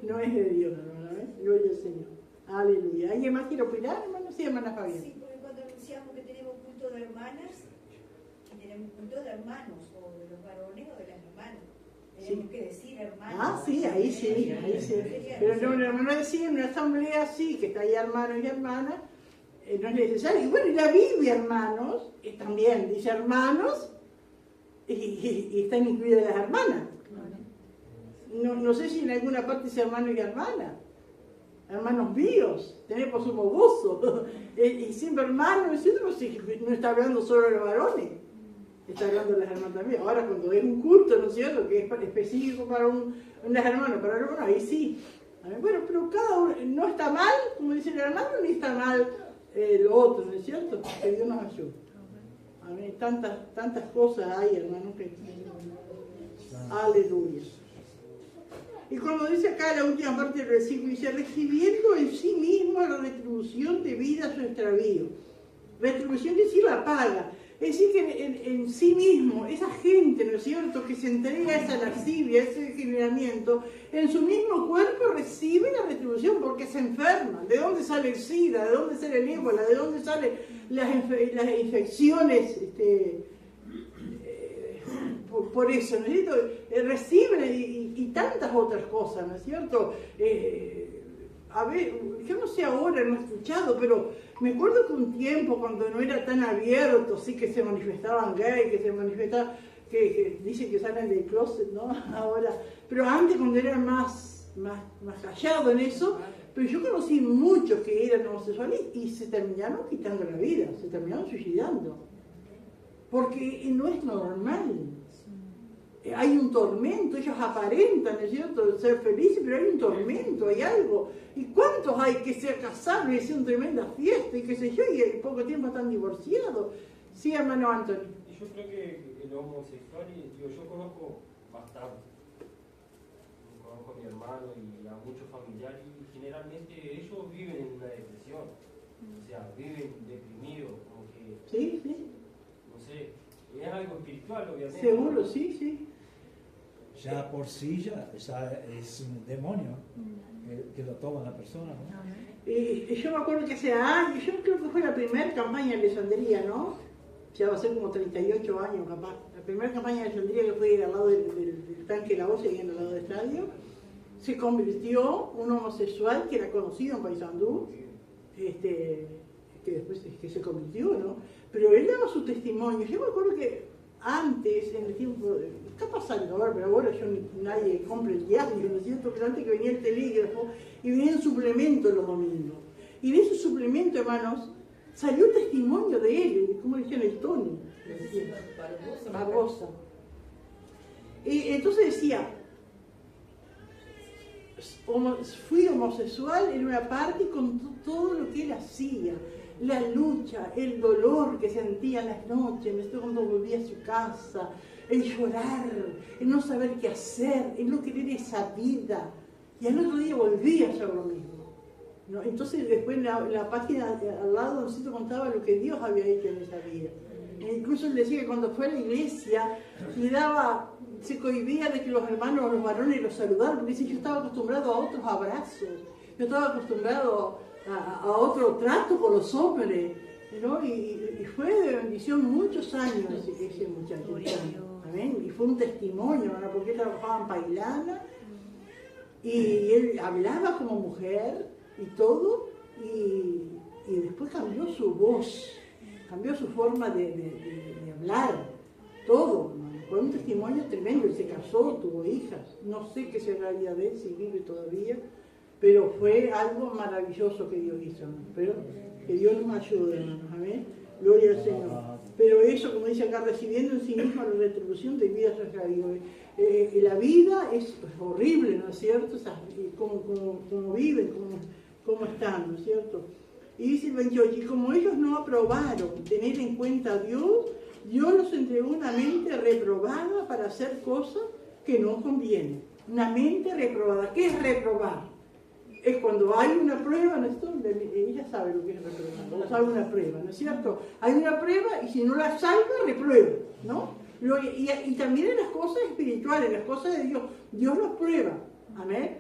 no es de Dios, ¿no? Gloria al Señor. Aleluya. ¿Alguien más quiere opinar, hermano? Sí, hermana Fabián. Sí, porque cuando anunciamos que tenemos culto de hermanas, que tenemos culto de hermanos, o de los varones o de las hermanas, tenemos que decir hermanos. Sí, ahí sí. Pero no decir en una asamblea así, que está ahí hermanos y hermanas, no es necesario. Y bueno, y la Biblia, hermanos, también dice hermanos, y están incluidas las hermanas. No sé si en alguna parte dice hermanos y hermanas. Hermanos míos, tener por sumo gozo. Y siempre hermanos, no está hablando solo de los varones, está hablando de las hermanas también. Ahora, cuando es un culto, ¿no es cierto?, que es específico para unas hermanas, para los hermanos, ahí sí. Bueno, pero cada uno, no está mal, como dice el hermano, ni está mal lo otro, ¿no es cierto? Que Dios nos ayude. Amén. Tantas cosas hay, hermanos, que... Aleluya. Y como dice acá la última parte del versículo, dice, recibiendo en sí mismo la retribución debida a su extravío. Retribución es decir, la paga. Es decir, que en sí mismo, esa gente, ¿no es cierto?, que se entrega a esa lascivia, a ese degeneramiento, en su mismo cuerpo recibe la retribución porque se enferma. ¿De dónde sale el SIDA? ¿De dónde sale el ébola? ¿De dónde salen las infecciones? Por eso, ¿no es cierto? Reciben y tantas otras cosas, ¿no es cierto? A ver, yo no sé ahora, no he escuchado, pero me acuerdo que un tiempo cuando no era tan abierto, sí que se manifestaban gay, que se manifestaban, que dicen que salen del closet, ¿no? Ahora, pero antes cuando eran más callados en eso, pero yo conocí muchos que eran homosexuales y se terminaron quitando la vida, se terminaron suicidando, porque no es normal. Hay un tormento, ellos aparentan, ¿no es cierto?, ser felices, pero hay un tormento, hay algo. ¿Y cuántos hay que se casaron y hicieron tremenda fiesta y qué sé yo, y en poco tiempo están divorciados? Sí, hermano Anthony. Yo creo que los homosexuales, yo conozco bastante. Conozco a mi hermano y a muchos familiares, y generalmente ellos viven en una depresión. O sea, viven deprimidos, como que... Sí. No sé, es algo espiritual, obviamente. Seguro, sí. ya por sí ya es un demonio que lo toma la persona, ¿no? Y yo me acuerdo que hace años, yo creo que fue la primera campaña de Alessandría, ¿no? Ya va a ser como 38 años capaz. La primera campaña de Alessandría que fue al lado del tanque de la voz, y al lado del estadio, se convirtió un homosexual que era conocido en Paysandú, que después que se convirtió, ¿no? Pero él daba su testimonio. Yo me acuerdo que antes, en el tiempo, está pasando ahora, pero ahora nadie compra el diario, ¿no es cierto? Pero antes que venía el telégrafo y venían suplementos los domingos. Y de ese suplemento, hermanos, salió testimonio de él, como decían el Tony, Barbosa. Y entonces decía, fui homosexual en una parte con todo lo que él hacía. La lucha, el dolor que sentía en las noches, cuando volvía a su casa, el llorar, el no saber qué hacer, el no querer esa vida. Y al otro día volvía a hacer lo mismo, ¿no? Entonces después la página al lado nosotros contaba lo que Dios había hecho en esa vida. E incluso él decía que cuando fue a la iglesia se cohibía de que los hermanos, los varones los saludaran, porque dice, yo estaba acostumbrado a otros abrazos, yo estaba acostumbrado a otro trato con los hombres, ¿no? Y fue de bendición muchos años ese muchacho. Amén. Y fue un testimonio, ¿no? Porque él trabajaba en Pailana y él hablaba como mujer y todo, y después cambió su voz, cambió su forma de hablar, todo, ¿no? Fue un testimonio tremendo. Él se casó, tuvo hijas, no sé qué será el día de él, si vive todavía. Pero fue algo maravilloso que Dios hizo, ¿no? Pero que Dios nos ayude, hermanos, amén. Gloria al Señor. Pero eso, como dice acá, recibiendo en sí misma la retribución de vida extraordinaria. La vida es horrible, ¿no es cierto? O sea, cómo viven, cómo están, ¿no es cierto? Y dice el 28, y como ellos no aprobaron tener en cuenta a Dios, Dios los entregó una mente reprobada para hacer cosas que no convienen. Una mente reprobada. ¿Qué es reprobar? Es cuando hay una prueba, ¿no es cierto? Ella sabe lo que es reprobar, cuando sabe una prueba, ¿no es cierto? Hay una prueba y si no la salva, reprueba, ¿no? Y también en las cosas espirituales, en las cosas de Dios, Dios nos prueba, amén.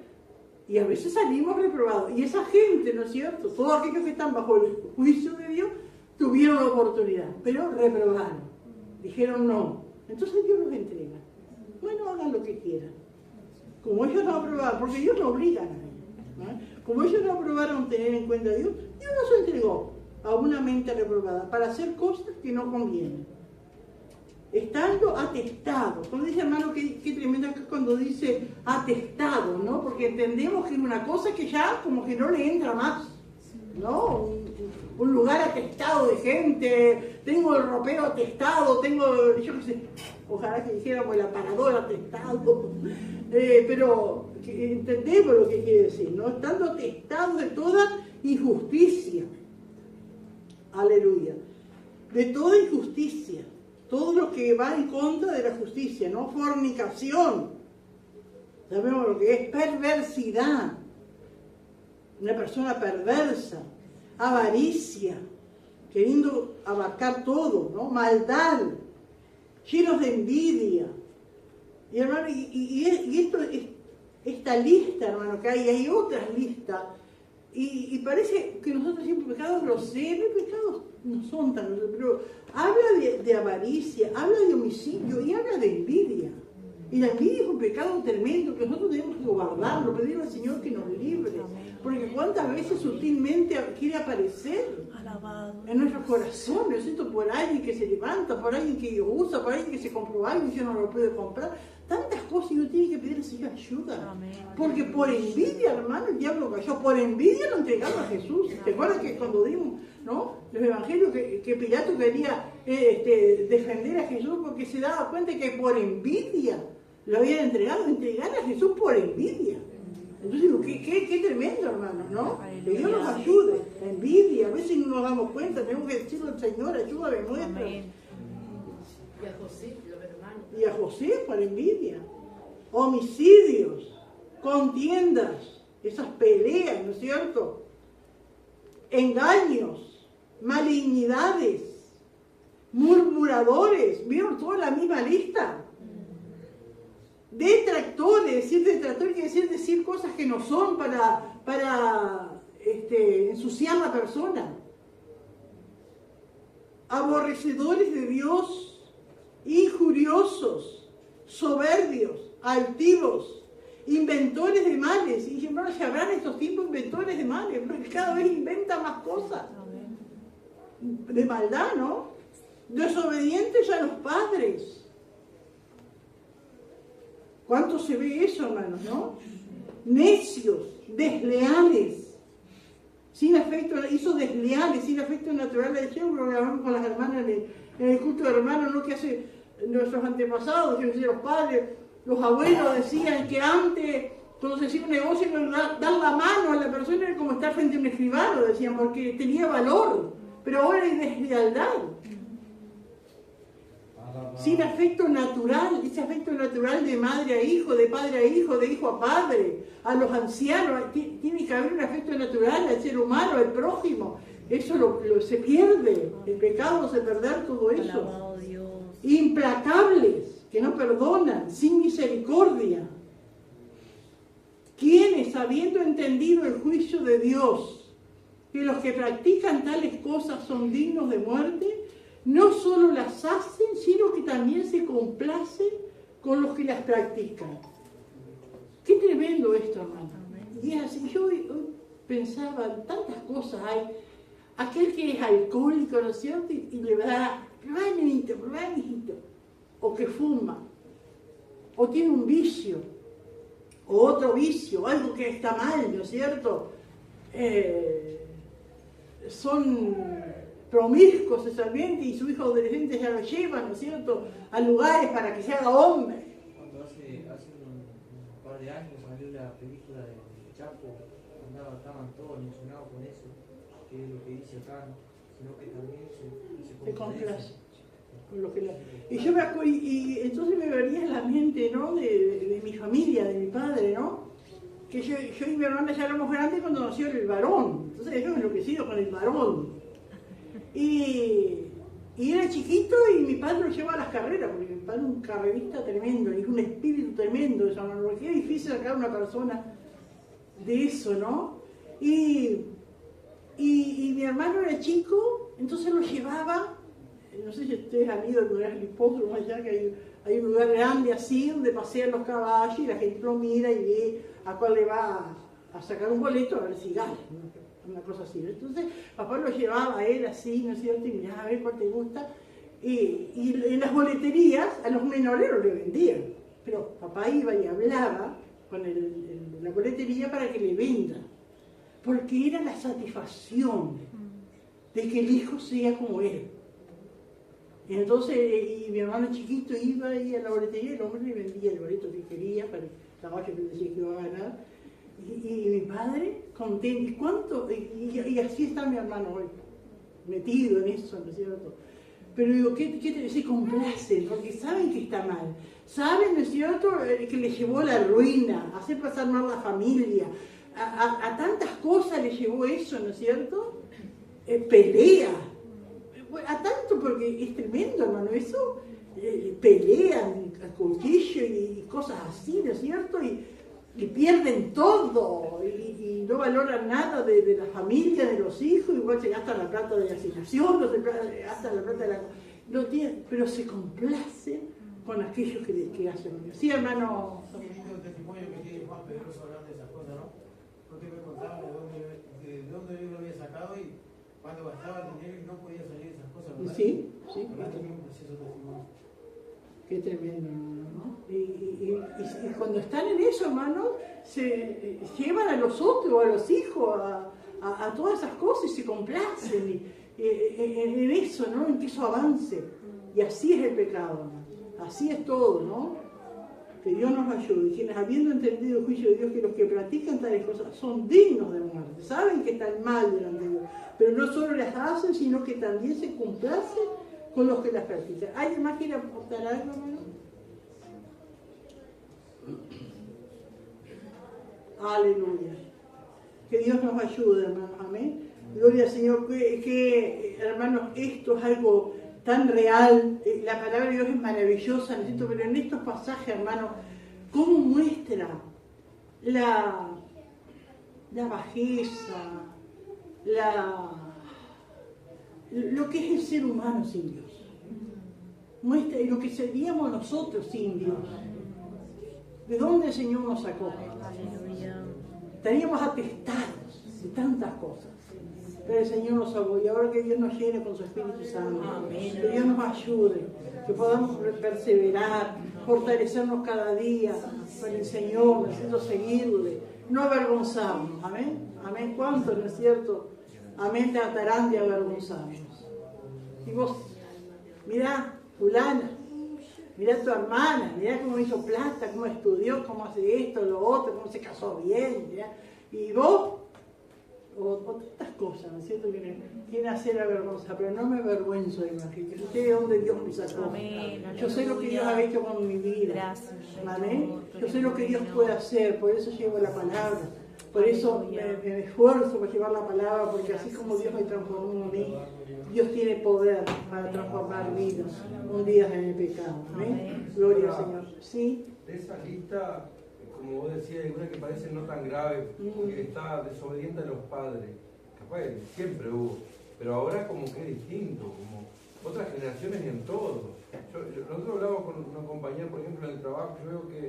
Y a veces salimos reprobados. Y esa gente, ¿no es cierto? Todos aquellos que están bajo el juicio de Dios, tuvieron la oportunidad, pero reprobaron, dijeron no. Entonces Dios los entrega. Bueno, hagan lo que quieran. Como ellos no aprobaron, porque Dios no obliga a nadie. ¿No? Como ellos no aprobaron tener en cuenta a Dios, Dios los entregó a una mente reprobada para hacer cosas que no convienen. Estando atestados. Como dice hermano, qué tremendo que cuando dice atestado, ¿no? Porque entendemos que es una cosa que ya como que no le entra más, ¿no? Un lugar atestado de gente, tengo el ropero atestado, tengo, yo qué sé, ojalá que dijéramos el aparador atestado, pero entendemos lo que quiere decir, ¿no? Estando atestados de toda injusticia, aleluya, de toda injusticia, todo lo que va en contra de la justicia, ¿no? Fornicación, sabemos lo que es perversidad, una persona perversa, avaricia, queriendo abarcar todo, ¿no? Maldad, llenos de envidia. Y hermano, esto, esta lista, hermano, que hay otras listas, y parece que nosotros siempre pecados groseros, pecados no son tan groseros, pero habla de avaricia, habla de homicidio y habla de envidia. Y la envidia es un pecado tremendo que nosotros tenemos que guardarlo, pedirle al Señor que nos libre. Porque cuántas veces sutilmente quiere aparecer en nuestros corazones, ¿cierto? Por alguien que se levanta, por alguien que usa, por alguien que se compró algo y yo no lo puedo comprar. Tantas cosas y uno tiene que pedir al Señor ayuda. Amén. Porque por envidia, hermano, el diablo cayó. Por envidia lo entregaron a Jesús. ¿Te acuerdas que cuando dimos, ¿no? Los evangelios que Pilato quería defender a Jesús porque se daba cuenta que por envidia lo habían entregado, entregar a Jesús por envidia. Entonces, qué tremendo, hermano, ¿no? Que Dios nos ayude. La envidia, a veces no nos damos cuenta, tenemos que decirle al Señor, ayúdame, muestra. Y a José, los hermanos. Y a José por envidia. Homicidios, contiendas, esas peleas, ¿no es cierto? Engaños, malignidades, murmuradores, ¿vieron toda la misma lista? detractores. Decir detractor quiere decir cosas que no son para ensuciar a la persona. Aborrecedores de Dios, injuriosos, soberbios, altivos, inventores de males. Y hermano, ¿se habrán estos tipos inventores de males? Porque cada vez inventan más cosas de maldad, ¿no? Desobedientes a los padres. ¿Cuánto se ve eso, hermanos, no? Necios, desleales, sin afecto, desleales, sin afecto natural. Decíamos lo que hablamos con las hermanas en el culto de hermanos, ¿no? Que hace nuestros antepasados, que los padres, los abuelos decían que antes, cuando se hacía un negocio, dar la mano a la persona era como estar frente a un escribano, decían, porque tenía valor. Pero ahora hay deslealtad. Sin afecto natural, ese afecto natural de madre a hijo, de padre a hijo, de hijo a padre, a los ancianos. Tiene que haber un afecto natural al ser humano, al prójimo. Eso se pierde. El pecado hace perder todo eso. Implacables, que no perdonan, sin misericordia. Quienes, habiendo entendido el juicio de Dios, que los que practican tales cosas son dignos de muerte, no solo las hacen, sino que también se complacen con los que las practican. Qué tremendo esto, hermano. Y así yo pensaba, tantas cosas hay. Aquel que es alcohólico, ¿no es cierto? Y le da, prueba, mijito. O que fuma. O tiene un vicio. O otro vicio, algo que está mal, ¿no es cierto? Son promiscuos sexualmente y su hijo adolescente ya lo llevan, ¿no es cierto?, a lugares para que se haga hombre. Cuando hace un par de años salió la película de Chapo, estaban todos emocionados con eso, que es lo que dice acá, sino que también se complace. Y yo me acuerdo, y entonces me venía en la mente, ¿no?, de mi familia, de mi padre, ¿no?, que yo y mi hermana ya éramos grandes cuando nació el varón. Entonces yo enloquecido con el varón. Y era chiquito y mi padre lo llevaba a las carreras, porque mi padre es un carrerista tremendo, y es un espíritu tremendo, eso, ¿no? Porque es difícil sacar a una persona de eso, ¿no? Y mi hermano era chico, entonces lo llevaba, no sé si ustedes han ido a lugar del hipódromo allá, que hay un lugar grande así, donde pasean los caballos y la gente lo mira y ve a cuál le va a sacar un boleto a ver si gana, ¿no? Una cosa así. Entonces, papá lo llevaba a él así, ¿no es cierto? Y miraba a ver cuál te gusta. Y en las boleterías a los menoreros le vendían. Pero papá iba y hablaba con la boletería para que le vendan. Porque era la satisfacción de que el hijo sea como él. Y entonces, y mi hermano chiquito iba ahí a la boletería y el hombre le vendía el boleto que quería para el caballo que decía que iba a ganar. Y mi padre contento, y así está mi hermano hoy, metido en eso, ¿no es cierto? Pero digo, ¿qué se complacen? Porque saben que está mal, saben, ¿no es cierto?, que le llevó a la ruina, a hacer pasar mal a la familia, a tantas cosas le llevó eso, ¿no es cierto? Pelea, a tanto, porque es tremendo, hermano, eso, pelean al cuchillo y cosas así, ¿no es cierto? Y pierden todo y no valoran nada de la familia, de los hijos, igual se gastan la plata de la asignación, no se gastan la plata de la... No tienen, pero se complacen con aquellos que hacen. Sí, hermano. El testimonio que tiene Juan Pedroso hablando de esas cosas, ¿no? Porque me contaba de dónde yo lo había sacado y cuando gastaba el dinero y no podía salir de esas cosas, ¿verdad? Sí. También un precioso testimonio. Qué tremendo, ¿no? Y cuando están en eso, hermano, se llevan a los otros, a los hijos, a todas esas cosas y se complacen en eso, ¿no? En que eso avance. Y así es el pecado, hermano. Así es todo, ¿no? Que Dios nos ayude. Quienes, habiendo entendido el juicio de Dios, que los que practican tales cosas son dignos de muerte, saben que están mal delante de Dios, pero no solo las hacen, sino que también se complacen con los que las practican. ¿Alguien más quiere aportar algo, hermano? Aleluya. Que Dios nos ayude, hermanos. Amén. Gloria al Señor. Que hermanos, esto es algo tan real. La palabra de Dios es maravillosa, ¿no es cierto? Pero en estos pasajes, hermanos, cómo muestra la bajeza, lo que es el ser humano sin Dios. Muestra lo que seríamos nosotros sin Dios. ¿De dónde el Señor nos sacó? Estaríamos atestados de tantas cosas. Pero el Señor nos salvó y ahora que Dios nos llene con su Espíritu Santo, que Dios nos ayude, que podamos perseverar, fortalecernos cada día con el Señor, necesito seguirle, no avergonzarnos, amén, amén, ¿cuánto no es cierto? Amén, tratarán de avergonzarnos. Y vos, mirá, fulana, mirá tu hermana, mirá cómo hizo plata, cómo estudió, cómo hace esto, lo otro, cómo se casó bien, mirá. Y vos, o tantas cosas, ¿no es cierto? Que quieren hacer avergonzar, pero no me avergüenzo de imaginar. Yo sé de dónde Dios me sacó. Yo sé lo que Dios ha hecho con mi vida. Amén. Yo sé lo que Dios puede hacer, por eso llevo la palabra. Por eso me esfuerzo por llevar la palabra, porque así como Dios me transformó a mí, Dios tiene poder para transformar vidas hundidas en el pecado. Amén. Gloria al Señor. ¿Sí? De esa lista, como vos decías, hay una que parece no tan grave, porque está desobediente a los padres. Capaz que siempre hubo, pero ahora como que es distinto, como otras generaciones y en todo. Nosotros hablamos con una compañera, por ejemplo, en el trabajo, yo veo que,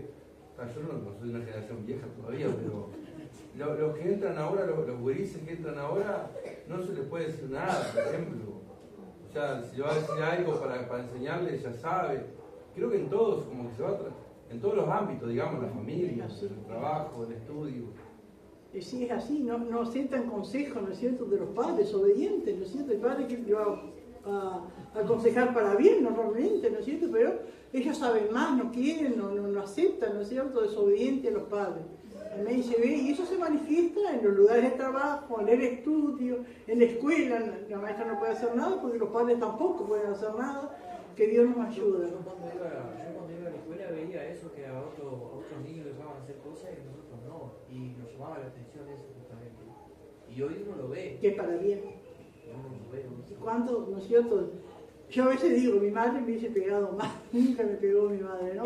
yo no soy de una generación vieja todavía, pero los que entran ahora, los gurises que entran ahora, no se les puede decir nada, por ejemplo. O sea, si le va a decir algo para enseñarles, ya sabe. Creo que en todos, como que se va en todos los ámbitos, digamos, la familia, el trabajo, el estudio. Sí, es así, no aceptan consejos, ¿no es cierto?, de los padres obedientes, ¿no es cierto? El padre que le va a aconsejar para bien normalmente, ¿no es cierto? Pero ellos saben más, no quieren, no aceptan, ¿no es cierto?, desobediente a los padres. Amén, se ve, y eso se manifiesta en los lugares de trabajo, en el estudio, en la escuela. La maestra no puede hacer nada porque los padres tampoco pueden hacer nada. Que Dios nos ayude. Yo cuando iba a la escuela veía eso, que a otros niños les dejaban hacer cosas y nosotros no. Y nos llamaba la atención eso justamente. Y hoy uno lo ve. Que para bien. Uno lo ve. ¿Cuánto, no es cierto? Yo a veces digo, mi madre me hubiese pegado más. Nunca me pegó mi madre, ¿no?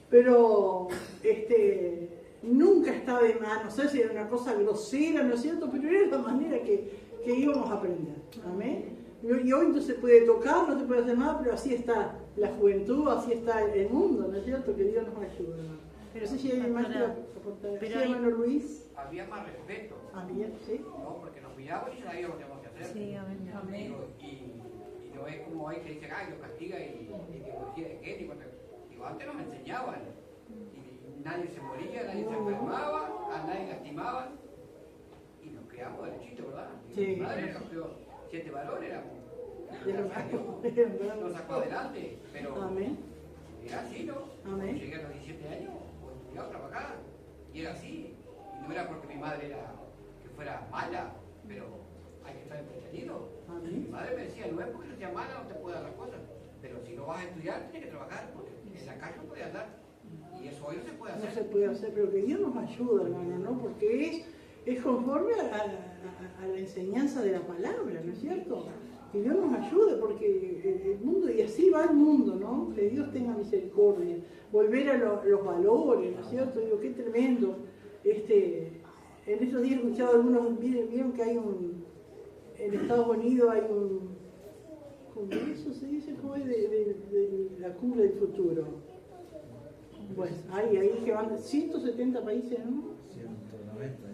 Pero nunca está de más. No sé si era una cosa grosera, ¿no es cierto? Pero era la manera que íbamos a aprender. Amén. Y hoy no se puede tocar, no se puede hacer nada, pero así está la juventud, así está el mundo, ¿no es cierto? Que Dios nos ayude, hermano. Pero sí, hay más que aportar. Sí, hermano Luis. Había más respeto. Había, sí. No, porque nos cuidaban y sabíamos lo que teníamos que hacer. Sí, amén. Y no es como hoy que dicen, ay, lo castiga y tipología de qué. Digo, antes nos enseñaban. Y nadie se moría, nadie se enfermaba, a nadie lastimaban. Y nos criamos derechito, ¿verdad? Sí. Mi madre nos crió 7 varones, nos sacó adelante, pero Amén. era así, ¿no? Amén. Llegué a los 17 años, estudiaba a trabajar, y era así. Y no era porque mi madre que fuera mala, pero hay que estar entretenido. Amén. Mi madre me decía, no es porque no sea mala, no te puedo dar las cosas, pero si no vas a estudiar, tienes que trabajar, porque en la calle no puedes andar. Y eso hoy no se puede hacer. No se puede hacer, pero que Dios nos ayude, hermano, ¿no? Porque es conforme a la enseñanza de la palabra, ¿no es cierto? Que Dios nos ayude, porque el mundo, y así va el mundo, ¿no? Que Dios tenga misericordia, volver a los valores, ¿no es cierto? Digo, qué tremendo. En estos días he escuchado algunos, vieron que hay en Estados Unidos hay ¿cómo eso se dice? ¿Cómo es de la cumbre del futuro? Bueno, ahí que van 170 países, ¿no?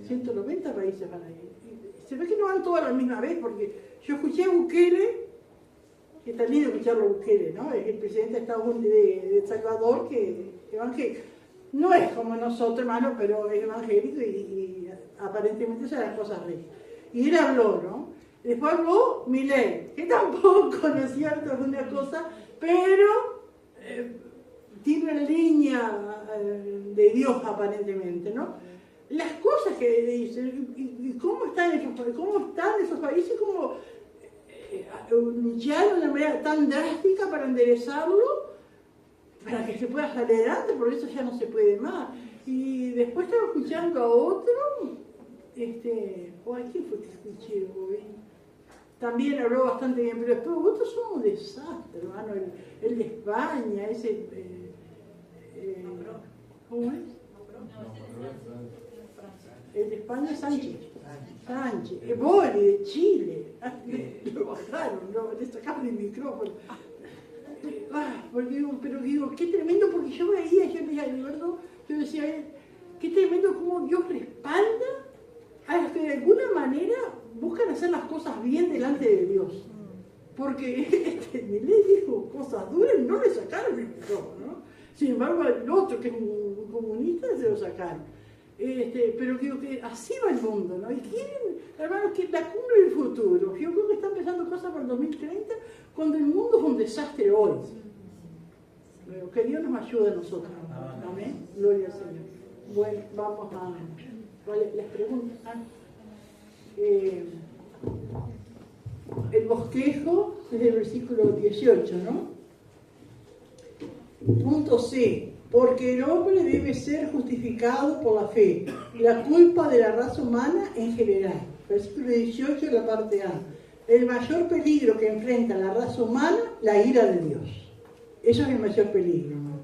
190 países van ahí. Se ve que no van todas a la misma vez, porque yo escuché a Bukele, que está lindo escucharlo a Bukele, ¿no? Es el presidente de Estados Unidos, de El Salvador, que evangélico. No es como nosotros, hermano, pero es evangélico y aparentemente son las cosas ricas. Y él habló, ¿no? Después habló Milei, que tampoco, ¿no es cierto?, es una cosa, pero tiene una línea de Dios aparentemente, ¿no? Las cosas que dicen, y cómo están esos países, como luchar de una manera tan drástica para enderezarlo, para que se pueda salir adelante, por eso ya no se puede más. Y después estaba escuchando a otro, ¿quién fue que escuché? También habló bastante bien, pero después otros son un desastre, hermano. El de España, ¿Cómo es? El de España, Sánchez. Sánchez. Boli, de Chile. Lo bajaron, le sacaron el micrófono. Porque digo, pero digo, qué tremendo, porque yo veía, yo decía, qué tremendo cómo Dios respalda a los que de alguna manera buscan hacer las cosas bien delante de Dios. Porque Milei dijo cosas duras y no le sacaron el micrófono, ¿no? Sin embargo, el otro, que es un comunista, se lo sacaron. Pero digo que así va el mundo, ¿no? Y quieren, hermanos, que la cumbre del futuro. Yo creo que están empezando cosas para el 2030, cuando el mundo es un desastre hoy. Pero que Dios nos ayude a nosotros. Amén. Gloria al Señor. Bueno, vamos a... Vale, les pregunto. El bosquejo es el versículo 18, ¿no? Punto C. Porque el hombre debe ser justificado por la fe. La culpa de la raza humana en general. Versículo 18, la parte A. El mayor peligro que enfrenta la raza humana, la ira de Dios. Eso es el mayor peligro, ¿no?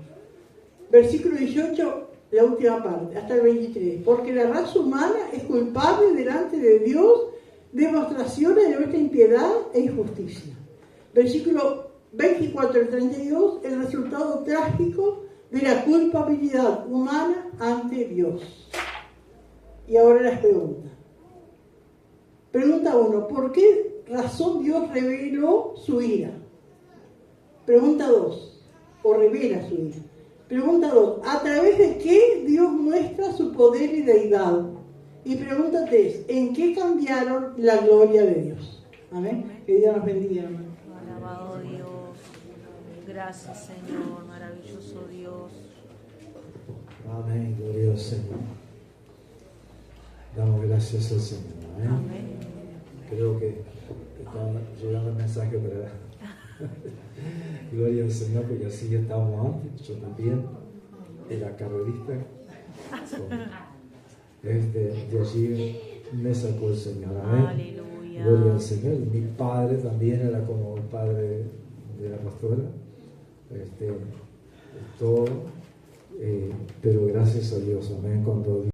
Versículo 18, la última parte, hasta el 23. Porque la raza humana es culpable delante de Dios de demostraciones de nuestra impiedad e injusticia. Versículo 24 al 32, el resultado trágico de la culpabilidad humana ante Dios. Y ahora las preguntas. Pregunta 1. ¿Por qué razón Dios reveló su ira? Pregunta 2. O revela su ira. Pregunta 2. ¿A través de qué Dios muestra su poder y deidad? Y pregunta 3. ¿En qué cambiaron la gloria de Dios? Amén. Que Dios nos bendiga, hermano. Alabado Dios. Gracias, Señor. Maravilloso Dios. Amén, gloria al Señor. Damos gracias al Señor. Amén. Creo que está llegando el mensaje para gloria al Señor, porque así estábamos antes. Yo también era carrerista. De allí me sacó el Señor. Amén. Aleluya. Gloria al Señor. Mi padre también era como el padre de la pastora. Todo, pero gracias a Dios. Amén. Cuando